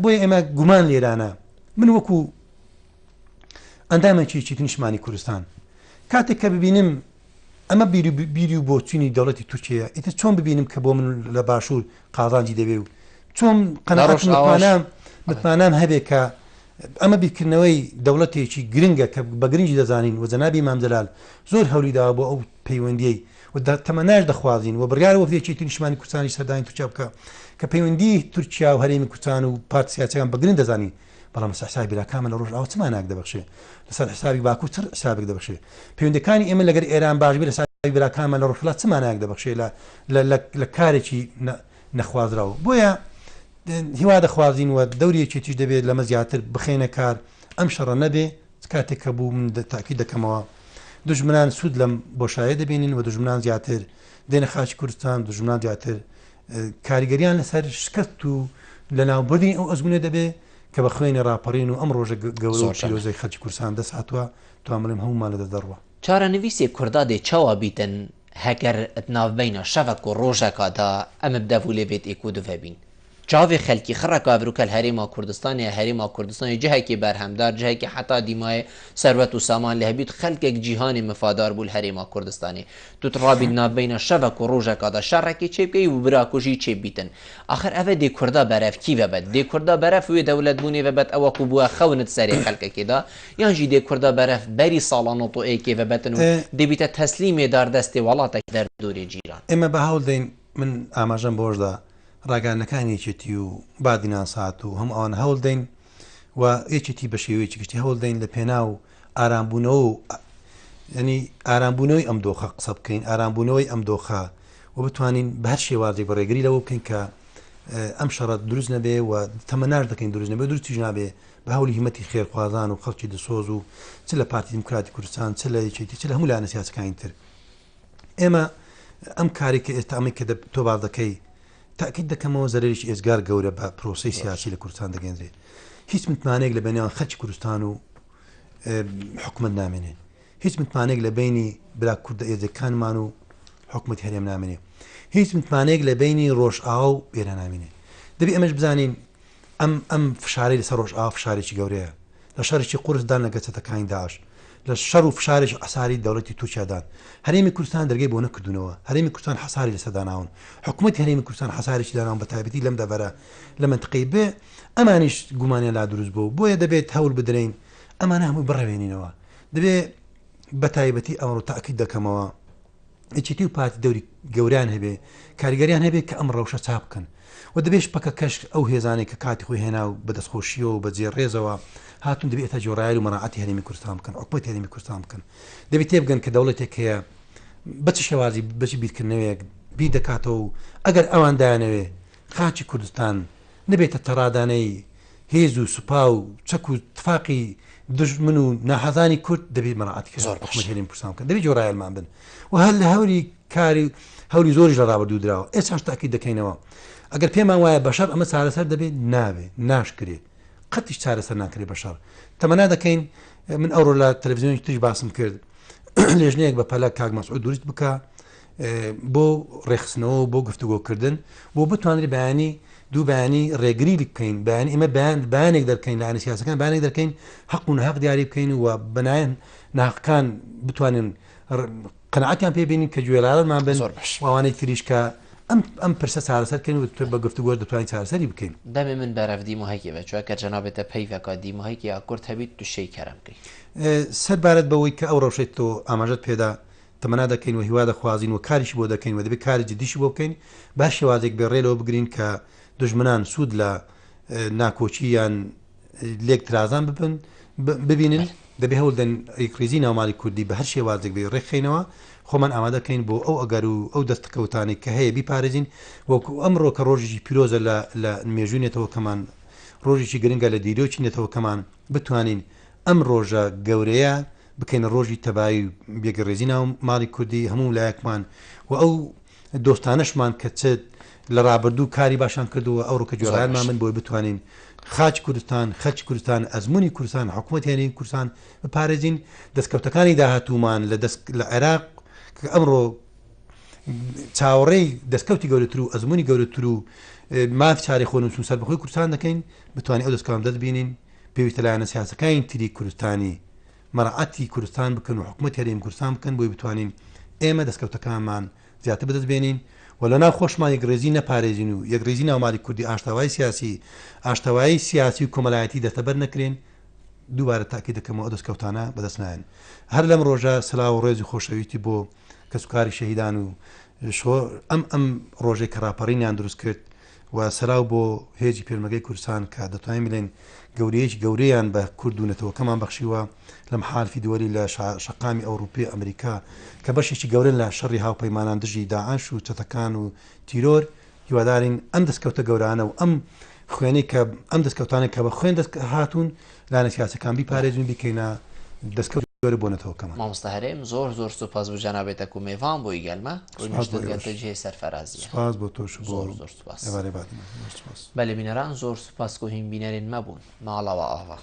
بۆیە ئێمە گومان لێرانە من وەکو ئەندامێکی چیتنیشمانی کوردستان کاتێک کە ببینم ئەمە بیری و بۆ چینی دەوڵەتی تورکیە ئیتر چۆن ببینم کە بۆ من لە باشوور قازانجی دەبێ و چۆن قەنەعەت متمانام هەبێ کە ئەمە بیرکردنەوەی دەوڵەتێکی گرنگە کە بە گرنگی دەزانین و جەنابی مامجەلال زۆر هەولیداوە بۆ ئەو پەیوەندیەی و تەمەناش دەخوازین و بڕیار وەفدێکی نیشتمانی کوردستانی سەردانی تورکیا بکە کە پەیوەندی تورکیا و هەرێمی کوردستان و پارت سیاسیەکان بە گرنگ دەزانین بەڵام حسابی بیرکانمان لە ڕۆژ ئاوا چماناک دەبەخشێ لەسەر حسابی باکوور تر حسابێک دەبەخشێ پەیوەندەکانی ئێمە لەگەر ئێران باش بێ لە حسابی بیرکانمان لە ڕۆژ چماناک دەبەخشێ لە کارێکی نەخوازراوە بۆیە هیوا دەخوازین و دەوریەکێکیش دەبێت لەمە زیاتر بخێنە کار ئەم شەڕە نەبێ کاتێک کە بوو من تاکی دەکەمەوە دژمنان سوود لەم بۆشایە دەبینین و دژمنان زیاتر دێنە خاچی کوردستان دژمنان زیاتر کاریگەریان لەسەر شکست و لە ناوبردنی ئەو ئەزمونە دەبێ کە بە خوێنی ڕاپەڕین و ئەم ڕۆژە گەورە و پیرۆزەی خەڵکی کوردستان دەست هاتووە توانڵێم هەمومان لە دەدەڕوە چارەنویسێ کووردا دێ چاوا بیتن هەگەر ناوبینە شەڤک و ڕۆژێکادا ئەمە بدەبوو لێ بێت ئێک و دڤەبین چاوی خەلکی خڕەکە بروکەل هەرێما کوردستانی هەرێما کوردستانی جهێکی بەرهەمدار جهێکی حتا دیمایە سەروەت و سامان لە هەبیت خەلکێک جیهانی مفادار بوو هەرێما کوردستانی توتڕابی نابینە شەڤک و ڕۆژێکادا شەڕێکی چێ بکەی و براکوژی چێ بیتن آخر ئەvە دێ کووردا بەرەف کی بەبەت دێ کووردا بەرەف وێ دەولەت بوونێ بەبەت ئەوەکو بووە خەونت سەرێ خەلکەکێدا یانژی دێ کووردا بەرەف بەری ساڵان و ئێکێ بەبەتن و دەبیتە تەسلیمێ داردەستی وڵاتێک دەردوورێ جیران ئێمە بە هەوڵ دەین من ئاماژەم بۆشدا ڕاگەانەکانێکێتی و بادینان سات و هەم ئەوان هەوڵ دەین و یەکێتی بە شێوەیەکی گشتی هەوڵ دەین لە پێنا و ئارامبوونەوە و ینی ئارامبوونەوەی ئەم دۆخە قسە بکەین ئارامبوونەوەی ئەم دۆخە و بتوانین بە هەر شێوازێک بەڕێگری لەوە بکەین کە ئەم شەڕەت دروست نەبێ و تەمەناش دەکەین دروست نەبێ دروستیش نابێ بە هەولی هیمەتی خێرخوازان و خەڵکی دەسۆز و چ لە پارتی دیموکراتی کوردستان چ لە یەکێتی چ لە هەموو لایەنە سیاسەکانی تر ئێمە ئەم کاری کە ئێستا ئەمەی کە تۆ باز دەکەی تاکید دەکەمەوە زەرێکی ئێزگار گەورە بە پرۆسی سیاسی لە کوردستان دەگەنرێت هیچ متمانێک لە بینیان خەڵکی کوردستان و حکومت نامێنێ هیچ متمانێک لە بینی برا کوردە ئێزەکانمان و حکومەتی هەرێم نامێنێ هیچ متمانێک لە بینی ڕۆژئاوا و ئێرە نامێنێ دەبێ ئەمەش بزانین ئەم فشاری لەسەر ڕۆژئاوا فشارێکی گەورەیە لە شەڕێکی قورسدان لە گەچەتەکانی داعش لە شەڕ و فشارێکی ئەساری دەوڵەتی تورکیادان هەرێمی کوردستان دەرگای بۆ نەکردونەوە هەرێمی کوردستان حەساری لەسەرداناون حکوومەتی هەرێمی کوردستان حەسارێکی داناون بە تایبەتی لەم دەبەرە لە منطقەی بێ ئەمانیش گومانیان لا دروست بوو بۆیە دەبێت هەوڵ بدرین ئەمانە هەمووی بڕەوێنینەوە دەبێت بە تایبەتی ئەمڕۆ تاکید دەکەمەوە ئەچێتی و پارتی دەوری گەوریان هەبێ کاریگەریان هەبێت کە ئەم ڕەوشە چاپ بکەن و دەبێت پەکە کەش ئەو هێزانێک کە کاتی خۆی هێنا و بەدەستخۆشیەوە و بەجێ ڕێزەوە هاتون دەبێت تا جۆڕایل و مەراعەتی هەرێمی کوردستان بکەن حکومەتی هەرێمی کوردستان بکەن دەبێت تێبگەن کە دەوڵەتێک هەیە بەچ شێوازی بەچی بیرکردنەوەیەک بیر دەکاتەوە و ئەگەر ئەوان دایانەوێ خاچی کوردستان نبێتە تەڕادانەی هێز و سوپا و چەک و تفاقی دژمن و ناحەزانی کورد دەبێت مەراعەتی حکومەتی هەرێمی کوردستان بکەن دەبێت جۆڕایلمان بن و هەر لە هەوری کاری هەوری زۆریش لە ڕابردوو درراوە ئێستاش تاکید دەکەینەوە ئەگەر پێمان وایە بەشەر ئەمە چارەسەر دەبێت نابێت ناشکرێت قەتیش چارەسەر ناکرێت بەشەر تەمەنا دەکەین من ئەوڕۆ لە تەلەڤیزیۆنی تریش باسم کرد لێژنەیەک بە پەلە کاک مەسعود دروست بکە بۆ ڕێخستنەوە بۆ گفتوگۆکردن بۆ بتوانێت بەیانی دوو بەیانی ڕێگری بکەین بەیان ئمە بەیانێک دەکەین لە سیاسەکان بەیانێک دەکەین حەق و نەحەق دیاری بکەین و بەنایەن ناحەقەکان بتوانین قەنەعەتیان پێبینین کە گوێرانمان بن ئەوانەی تریش کە ئەم پرسە چارەسەرکەین و بە گفتوگۆ دەتوانین چارەسەری بکەین. دەمێ من بەرەف دیمەهەیەکی بچووە کە جەنابێتە پەیڤەکە دیمەهەیەکی یا کورت هەبیت تووشەی کەرەم بکەین. سەربارەت بەوەی کە ئەو ڕەوشێت تۆ ئاماژەت پێدا تەمەنا دەکەین و هیوا دەخوازین و کاریشی بۆ دەکەین و دەبێت کاری جدیشی بۆ بکەین با شێوازێک بێڕێلەوە بگرین کە دژمنان سوود لە ناکۆچییان لێک ترازان ببینن دەبێ هەوڵدەن ڕێکریزی ناوماڵی کوردی بە هەر شێوازێک بێ ڕێکخینەوە خۆمان ئامادەکەین بۆ ئەو ئەگەر و ئەو دەستکەوتانی کە هەیە بیپارێزین وەکو ئەمڕۆ کە ڕۆژێکی پیرۆزە لە مێژوونێتەوە کەمان ڕۆژێکی گرنگە لە دیرۆکی نێتەوە کەمان بتوانین ئەم ڕۆژە گەورەیە بکەین ڕۆژی تەبایی بێگەڕێزی ناو ماڵی کوردی هەموو لایەکمان و ئەو دۆستانەشمان کە چێت لە ڕابردوو کاری باشان کردووە ئەو ڕوکە جوێرانمان من بۆی بتوانین خاچ کوردستان خەچ کوردستان ئەزمموی کوردستان حکوومەتیانی کوردستان بپارێزین دەستکەوتەکانی داهاتوومان لە عێراق کە ئەمڕۆ چاوەڕێی دەستکەوتی گەورەتر و ئەزمموی گەورەتر و ماف چاری خۆن و سوسەر بەخۆی کوردستان دەکەین بتوانین ئەو دەستکەوت دەستبینین پێویستە لایەنە سیاسەکانی تری کوردستانی مەرعەتی کوردستان بکەن و حکوومەت هەرێمی کوردستان بکەن بۆی بتوانین ئێمە دەستکەوتەکانمان زیاتر بەدەستبێنین و لە ناو خۆشمان یەکڕێزی نەپارێزین و یەکڕێزی ناوماڵی کوردی ئاشتەوایی سیاسی و کۆمەلایەتی دەستەبەر نەکرێن دووبارە تاکی دەکەمەوە دەستکەوتانە بەدەست نایەن هەر لەم ڕۆژە سلااو و ڕێزی خۆشەویستی بۆ کەسوکاری شەهیدان و ئەم ڕۆژێک کە ڕاپەڕینیان دروست کرد و سەراو بۆ هێزی پێرمەگەی کوردستان کە دەتوانین بڵێن گەورەیەکی گەورەیان بە کوردونەتەوە کەمان بەخشیوە لە محالفی دووەری لە شەقامی ئەوروپی ئەمریکا کە بەشێکی گەورن لە شەڕی هاوپەیمانان دژی داعش و چەتەکان و تیرۆر هیوادارین ئەم دەستکەوتە گەورانە و ئەم خوێنەی کە ئەم دەستکەوتانە کە بە خوێن هاتوون لاەنە سیاسەکان بیپارێزین بیکەینە دەستکەوت گەورە بۆنەتەوە کەمە مامۆستا هەرێم زۆر سوپاس بۆ جەنابێتە و میێوان بۆی گەلمە ڕۆژگەتەجێ سەرفەرازیە سپاس بۆ تۆش زۆر سوپاس بەلێ بینەران زۆر سوپاس و هین بینەرێن مەبوون ماڵەوە ئاوا